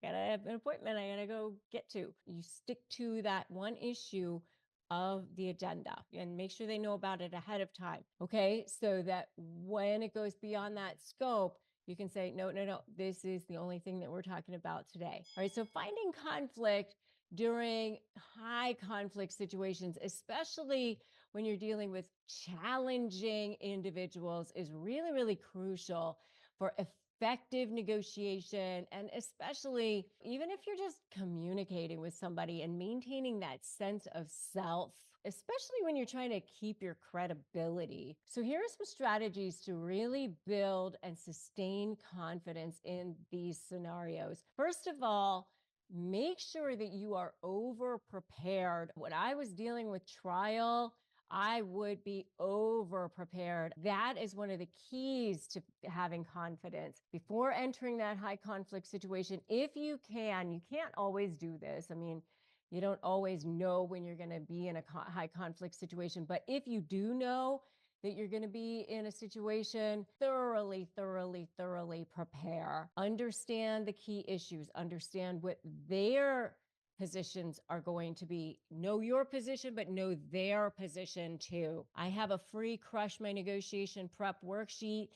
have an appointment I gotta go get to. You stick to that one issue of the agenda and make sure they know about it ahead of time. Okay. So that when it goes beyond that scope, you can say, no, this is the only thing that we're talking about today. All right. So finding conflict during high conflict situations, especially when you're dealing with challenging individuals, is really, really crucial for effective negotiation. And especially even if you're just communicating with somebody and maintaining that sense of self, especially when you're trying to keep your credibility. So here are some strategies to really build and sustain confidence in these scenarios. First of all, make sure that you are over prepared. When I was dealing with trial, I would be over prepared. That is one of the keys to having confidence before entering that high conflict situation. If you can, you can't always do this. I mean, you don't always know when you're going to be in a high conflict situation, but if you do know, that you're going to be in a situation, thoroughly, thoroughly, thoroughly prepare. Understand the key issues, understand what their positions are going to be. Know your position, but know their position too. I have a free Crush My Negotiation Prep worksheet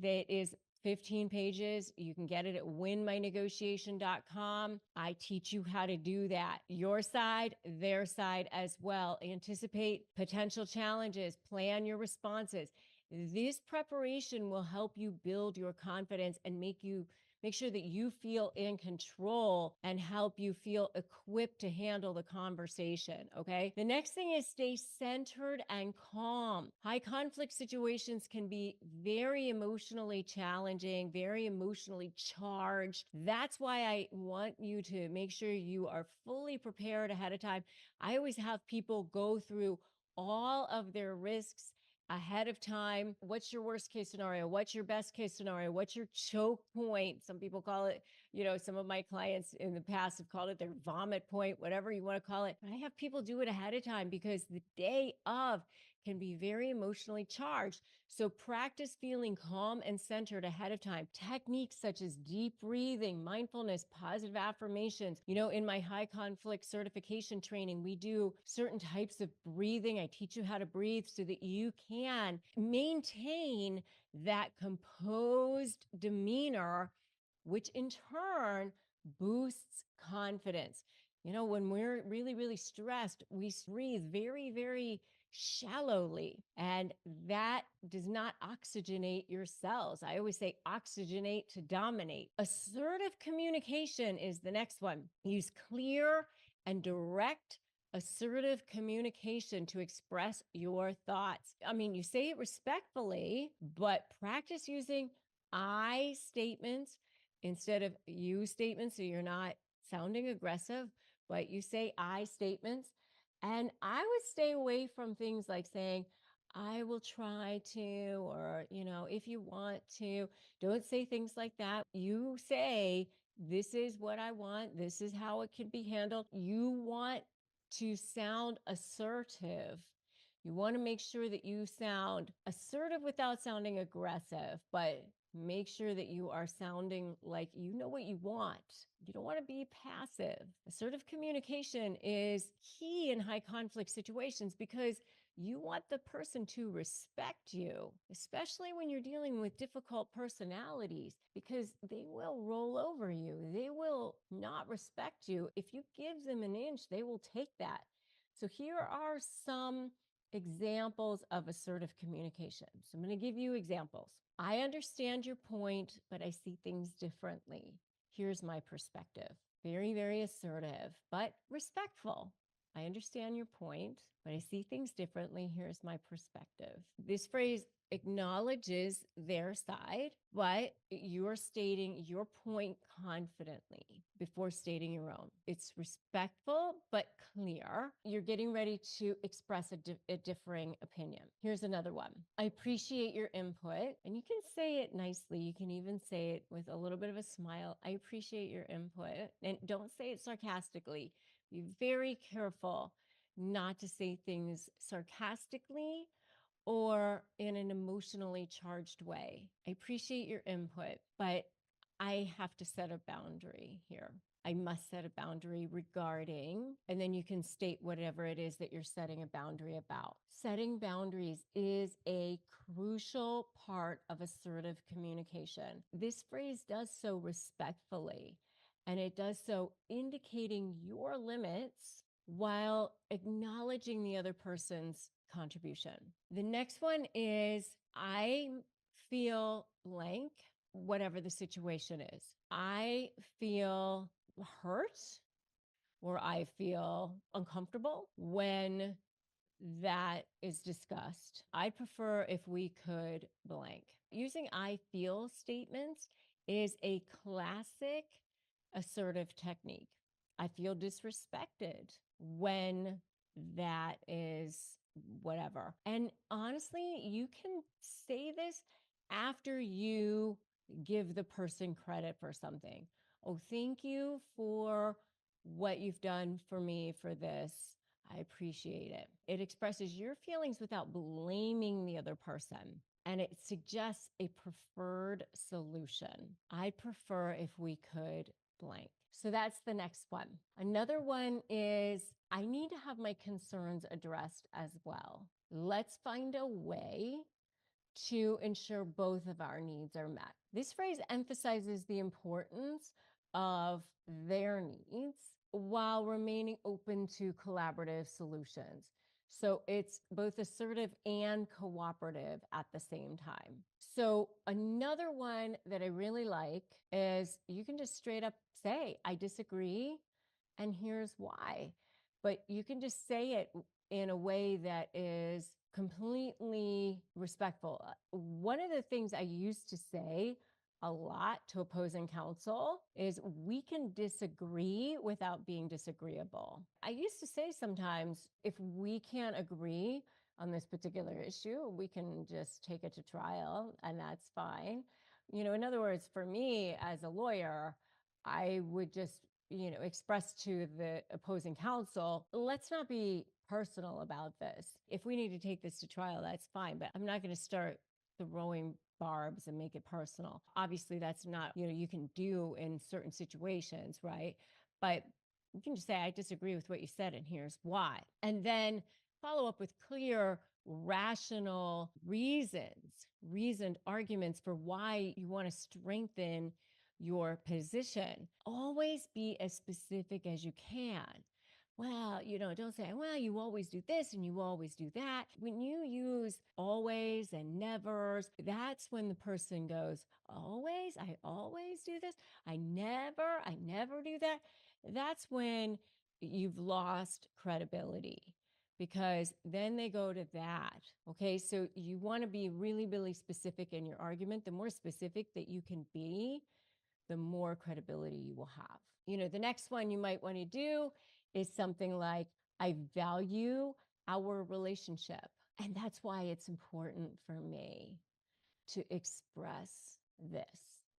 that is 15 pages. You can get it at winmynegotiation.com. I teach you how to do that. Your side, their side as well. Anticipate potential challenges, plan your responses. This preparation will help you build your confidence and make sure that you feel in control and help you feel equipped to handle the conversation. Okay. The next thing is stay centered and calm. High conflict situations can be very emotionally challenging, very emotionally charged. That's why I want you to make sure you are fully prepared ahead of time. I always have people go through all of their risks ahead of time. What's your worst case scenario? What's your best case scenario? What's your choke point? Some people call it, some of my clients in the past have called it their vomit point, whatever you want to call it. But I have people do it ahead of time because the day of can be very emotionally charged. So practice feeling calm and centered ahead of time. Techniques such as deep breathing, mindfulness, positive affirmations. In my high conflict certification training, we do certain types of breathing. I teach you how to breathe so that you can maintain that composed demeanor, which in turn boosts confidence. When we're really, really stressed, we breathe very, very shallowly, and that does not oxygenate your cells. I always say oxygenate to dominate. Assertive communication is the next one. Use clear and direct assertive communication to express your thoughts. You say it respectfully, but practice using I statements instead of you statements, so you're not sounding aggressive, but you say I statements. And I would stay away from things like saying, I will try to, or, if you want to. Don't say things like that. You say, this is what I want. This is how it can be handled. You want to sound assertive. You want to make sure that you sound assertive without sounding aggressive, but make sure that you are sounding like you know what you want. You don't want to be passive. Assertive communication is key in high conflict situations because you want the person to respect you, especially when you're dealing with difficult personalities, because they will roll over you. They will not respect you. If you give them an inch, they will take that. So here are some examples of assertive communication. So I'm going to give you examples. I understand your point, but I see things differently. Here's my perspective. Very, very assertive, but respectful. I understand your point, but I see things differently. Here's my perspective. This phrase acknowledges their side, but you're stating your point confidently before stating your own. It's respectful, but clear. You're getting ready to express a differing opinion. Here's another one. I appreciate your input, and you can say it nicely. You can even say it with a little bit of a smile. I appreciate your input, and don't say it sarcastically. Be very careful not to say things sarcastically or in an emotionally charged way. I appreciate your input, but I have to set a boundary here. I must set a boundary regarding, and then you can state whatever it is that you're setting a boundary about. Setting boundaries is a crucial part of assertive communication. This phrase does so respectfully, and it does so indicating your limits while acknowledging the other person's contribution. The next one is I feel blank, whatever the situation is. I feel hurt or I feel uncomfortable when that is discussed. I'd prefer if we could blank. Using I feel statements is a classic assertive technique. I feel disrespected when that is whatever. And honestly, you can say this after you give the person credit for something. Oh, thank you for what you've done for me for this. I appreciate it. It expresses your feelings without blaming the other person. And it suggests a preferred solution. I'd prefer if we could blank. So that's the next one. Another one is I need to have my concerns addressed as well. Let's find a way to ensure both of our needs are met. This phrase emphasizes the importance of their needs while remaining open to collaborative solutions. So it's both assertive and cooperative at the same time. So another one that I really like is you can just straight up say, I disagree, and here's why. But you can just say it in a way that is completely respectful. One of the things I used to say a lot to opposing counsel is we can disagree without being disagreeable. I used to say sometimes if we can't agree on this particular issue, we can just take it to trial and that's fine. In other words, for me as a lawyer, I would just express to the opposing counsel, let's not be personal about this. If we need to take this to trial, that's fine, but I'm not going to start throwing barbs and make it personal. Obviously, that's not, you can do in certain situations, right? But you can just say, I disagree with what you said, and here's why. And then follow up with clear, rational reasoned arguments for why you want to strengthen your position. Always be as specific as you can. Well, don't say, well, you always do this and you always do that. When you use always and nevers, that's when the person goes, always, I always do this. I never do that. That's when you've lost credibility because then they go to that. Okay. So you want to be really, really specific in your argument. The more specific that you can be, the more credibility you will have. The next one you might want to do is something like, I value our relationship. And that's why it's important for me to express this.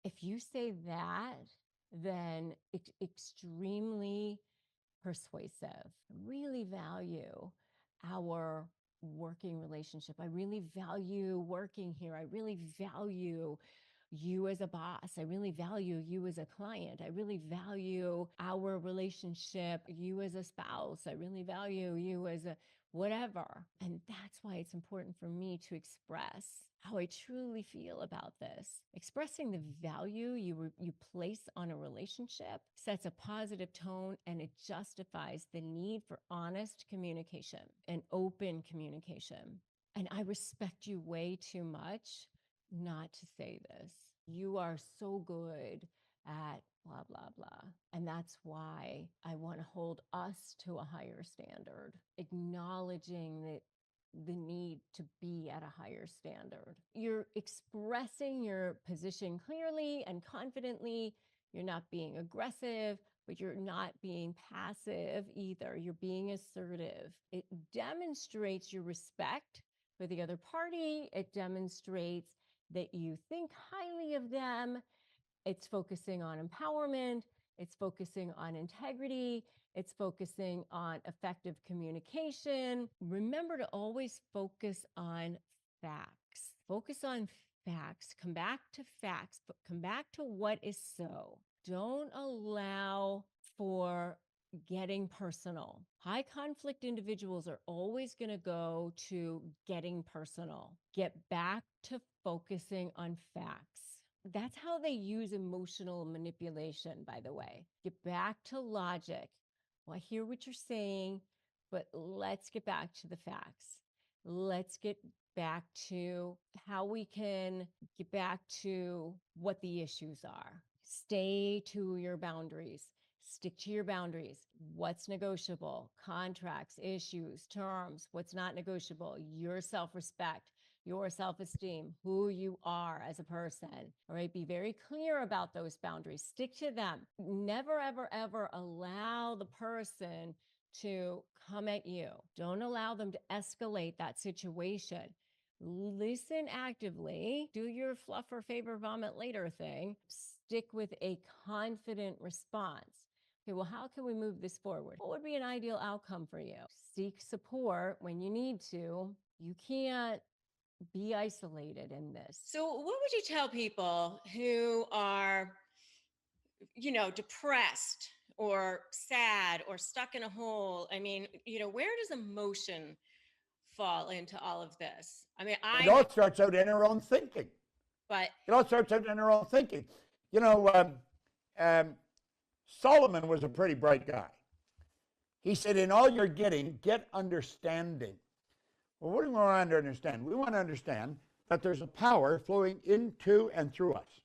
If you say that, then it's extremely persuasive. I really value our working relationship. I really value working here. I really value you as a boss. I really value you as a client. I really value our relationship, you as a spouse. I really value you as a whatever. And that's why it's important for me to express how I truly feel about this. Expressing the value you place on a relationship sets a positive tone and it justifies the need for honest communication and open communication. And I respect you way too much not to say this. You are so good at blah, blah, blah. And that's why I want to hold us to a higher standard, acknowledging that the need to be at a higher standard. You're expressing your position clearly and confidently. You're not being aggressive, but you're not being passive either. You're being assertive. It demonstrates your respect for the other party. It demonstrates that you think highly of them. It's focusing on empowerment. It's focusing on integrity. It's focusing on effective communication. Remember to always focus on facts. Focus on facts. Come back to facts, but come back to what is so. Don't allow for getting personal. High conflict individuals are always going to go to getting personal. Get back to focusing on facts. That's how they use emotional manipulation, by the way. Get back to logic. Well, I hear what you're saying, but let's get back to the facts. Let's get back to how we can get back to what the issues are. Stay to your boundaries. Stick to your boundaries. What's negotiable? Contracts, issues, terms. What's not negotiable? Your self-respect, your self-esteem, who you are as a person. All right. Be very clear about those boundaries. Stick to them. Never, ever, ever allow the person to come at you. Don't allow them to escalate that situation. Listen actively. Do your fluff or favor vomit later thing. Stick with a confident response. Okay, well, how can we move this forward? What would be an ideal outcome for you? Seek support when you need to. You can't be isolated in this. So, what would you tell people who are, depressed or sad or stuck in a hole? I mean, where does emotion fall into all of this? I mean, It all starts out in our own thinking. but It all starts out in our own thinking. You know, Solomon was a pretty bright guy. He said, in all you're getting, get understanding. Well, what do we want to understand? We want to understand that there's a power flowing into and through us.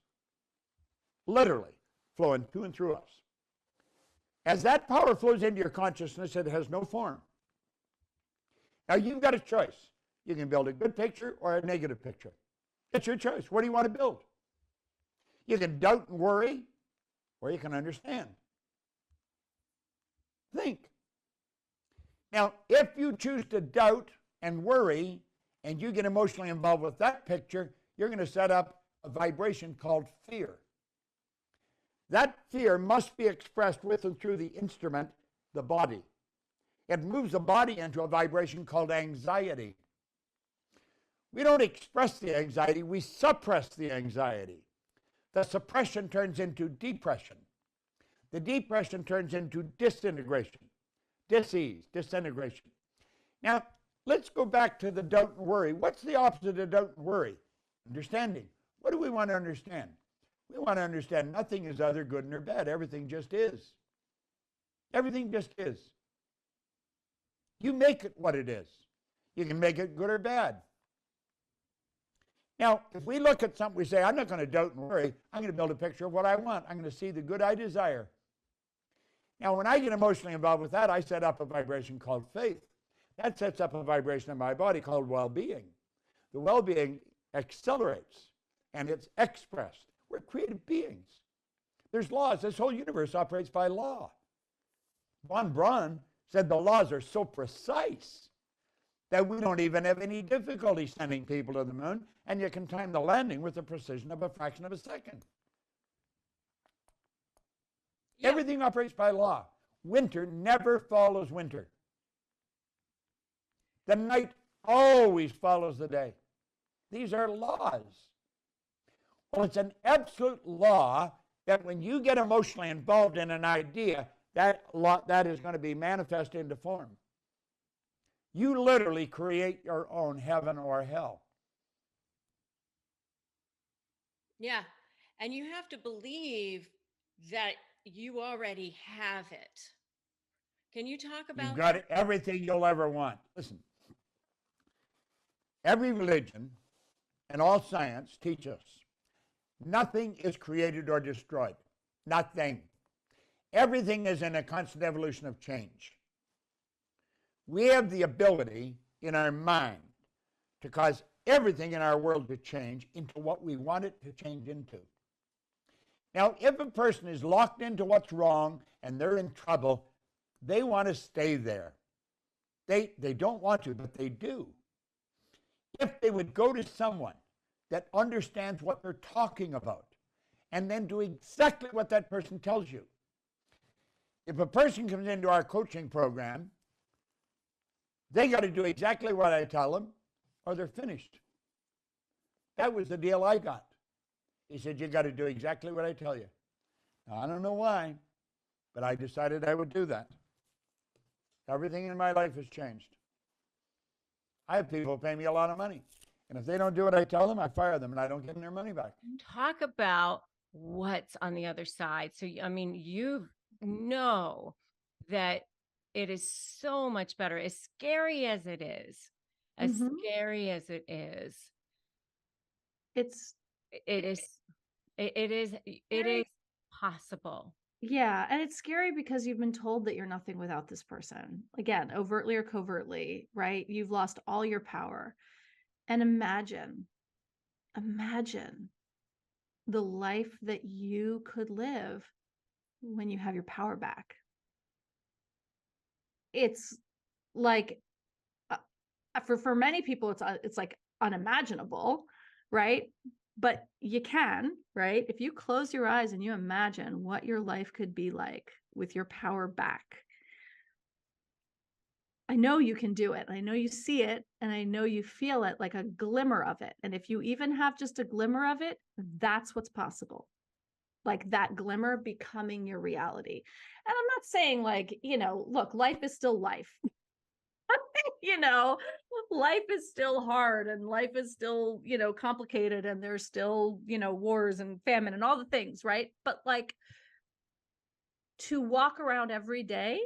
Literally flowing to and through us. As that power flows into your consciousness, it has no form. Now, you've got a choice. You can build a good picture or a negative picture. It's your choice. What do you want to build? You can doubt and worry, or you can understand. Think. Now, if you choose to doubt and worry, and you get emotionally involved with that picture, you're going to set up a vibration called fear. That fear must be expressed with and through the instrument, the body. It moves the body into a vibration called anxiety. We don't express the anxiety, we suppress the anxiety. The suppression turns into depression. The depression turns into disintegration, dis-ease, disintegration. Now, let's go back to the doubt and worry. What's the opposite of doubt and worry? Understanding. What do we want to understand? We want to understand nothing is either good nor bad. Everything just is. Everything just is. You make it what it is. You can make it good or bad. Now, if we look at something, we say, I'm not going to doubt and worry. I'm going to build a picture of what I want. I'm going to see the good I desire. Now, when I get emotionally involved with that, I set up a vibration called faith. That sets up a vibration in my body called well-being. The well-being accelerates, and it's expressed. We're creative beings. There's laws. This whole universe operates by law. Von Braun said the laws are so precise that we don't even have any difficulty sending people to the moon, and you can time the landing with the precision of a fraction of a second. Yep. Everything operates by law. Winter never follows winter. The night always follows the day. These are laws. Well, it's an absolute law that when you get emotionally involved in an idea, that is going to be manifested into form. You literally create your own heaven or hell. Yeah. And you have to believe that you already have it. Can you talk about You've got everything you'll ever want. Listen, every religion and all science teach us nothing is created or destroyed. Nothing. Everything is in a constant evolution of change. We have the ability in our mind to cause everything in our world to change into what we want it to change into. Now, if a person is locked into what's wrong and they're in trouble, they want to stay there. They don't want to, but they do. If they would go to someone that understands what they're talking about and then do exactly what that person tells you. If a person comes into our coaching program, they got to do exactly what I tell them or they're finished. That was the deal I got. He said, you got to do exactly what I tell you. Now, I don't know why, but I decided I would do that. Everything in my life has changed. I have people pay me a lot of money. And if they don't do what I tell them, I fire them and I don't give them their money back. Talk about what's on the other side. So, I mean, you know that it is so much better, as scary as it is, scary as it is. It is possible. Yeah. And it's scary because you've been told that you're nothing without this person. Again, overtly or covertly, right? You've lost all your power. And imagine the life that you could live when you have your power back. It's like, for many people, it's like unimaginable, right? but you can, right? If you close your eyes and you imagine what your life could be like with your power back, I know you can do it. I know you see it, and I know you feel it, like a glimmer of it. And if you even have just a glimmer of it, that's what's possible. Like that glimmer becoming your reality. And I'm not saying like, look, life is still life. you know, Life is still hard, and life is still, complicated, and there's still, wars and famine and all the things, right? But like, to walk around every day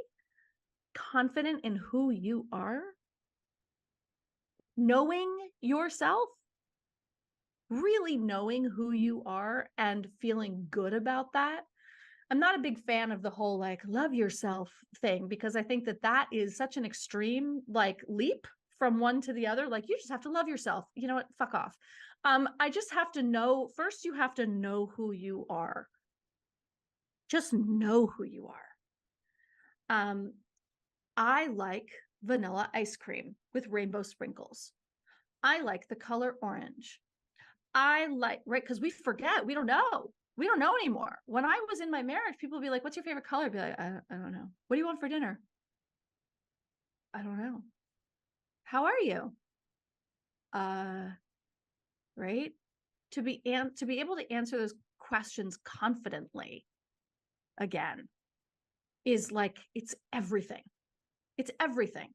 confident in who you are, knowing yourself, really knowing who you are and feeling good about that. I'm not a big fan of the whole like love yourself thing, because I think that that is such an extreme like leap from one to the other. Like, you just have to love yourself. You know what? Fuck off. I just have to know first, you have to know who you are. Just know who you are. I like vanilla ice cream with rainbow sprinkles. I like the color orange. I like, right? Because we forget, we don't know. We don't know anymore. When I was in my marriage, people would be like, what's your favorite color? I'd be like, I don't know. What do you want for dinner? I don't know. How are you? Right? To be able to answer those questions confidently again is like, it's everything. It's everything.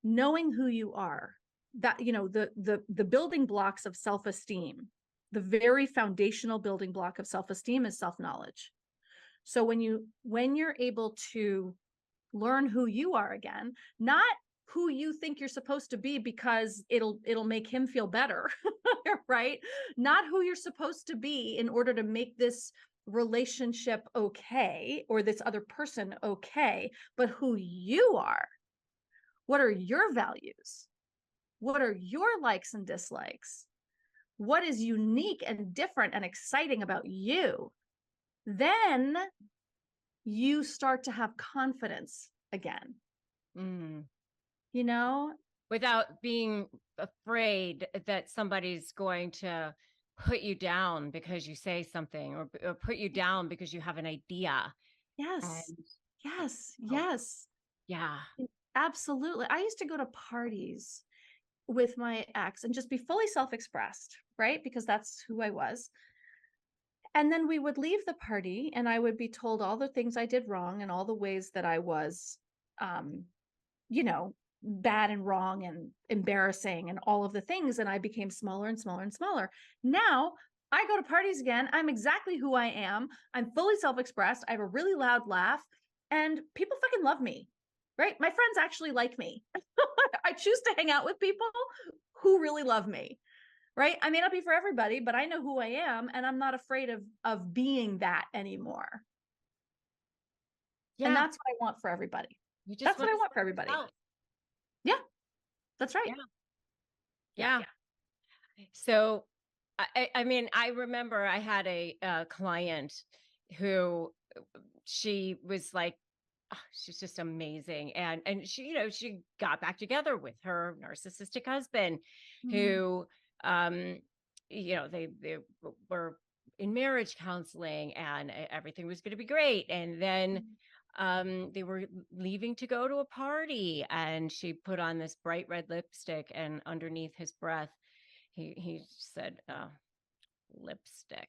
Knowing who you are, that, the building blocks of self-esteem, the very foundational building block of self-esteem is self-knowledge. So when you're able to learn who you are again, not who you think you're supposed to be because it'll make him feel better, right? Not who you're supposed to be in order to make this relationship okay or this other person okay, but who you are. What are your values? What are your likes and dislikes? What is unique and different and exciting about you? Then you start to have confidence again, Mm. you know? Without being afraid that somebody's going to put you down because you say something, or put you down because you have an idea. Yes. And Yes. oh, Yes. yeah. Absolutely. I used to go to parties with my ex and just be fully self-expressed, right? Because that's who I was. And then we would leave the party and I would be told all the things I did wrong and all the ways that I was, um, bad and wrong and embarrassing and all of the things. And I became smaller and smaller and smaller. Now I go to parties again. I'm exactly who I am. I'm fully self-expressed. I have a really loud laugh and people fucking love me, right? My friends actually like me. I choose to hang out with people who really love me. Right? I may not be for everybody, but I know who I am, and I'm not afraid of being that anymore. And Yeah. that's what I want for everybody. You just That's what want I to want for say everybody. yourself. Yeah, that's right. Yeah. Yeah. Yeah. So, I mean, I remember I had a client who she was like, "Ah, she's just amazing," and she, she got back together with her narcissistic husband, Mhm. who, they were in marriage counseling, and everything was going to be great, and then they were leaving to go to a party, and she put on this bright red lipstick, and underneath his breath he said, lipstick.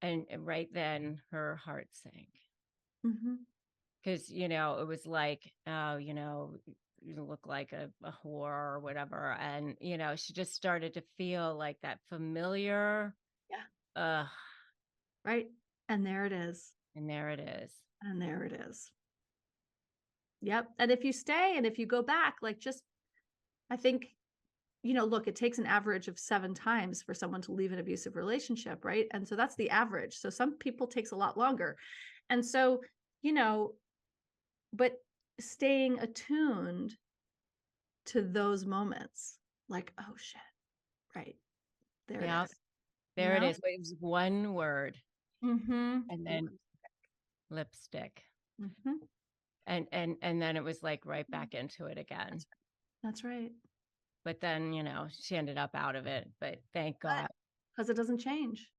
And right then her heart sank, Mhm. because it was like, oh, you look like a whore or whatever, and she just started to feel like that familiar, Yeah. uh Right. And there it is. and there it is. And there it is. Yep. And if you stay and if you go back, like, just, I think, look, it takes an average of 7 times for someone to leave an abusive relationship, right? And so that's the average. So some people takes a lot longer. And so, you know, but staying attuned to those moments, like, oh shit, right there it Yeah, is, you there it know? is. It was one word, Mm-hmm. and then lipstick, Mm-hmm. and then it was like right back into it again. That's right. That's right. but then, she ended up out of it, but thank God. Because it doesn't change.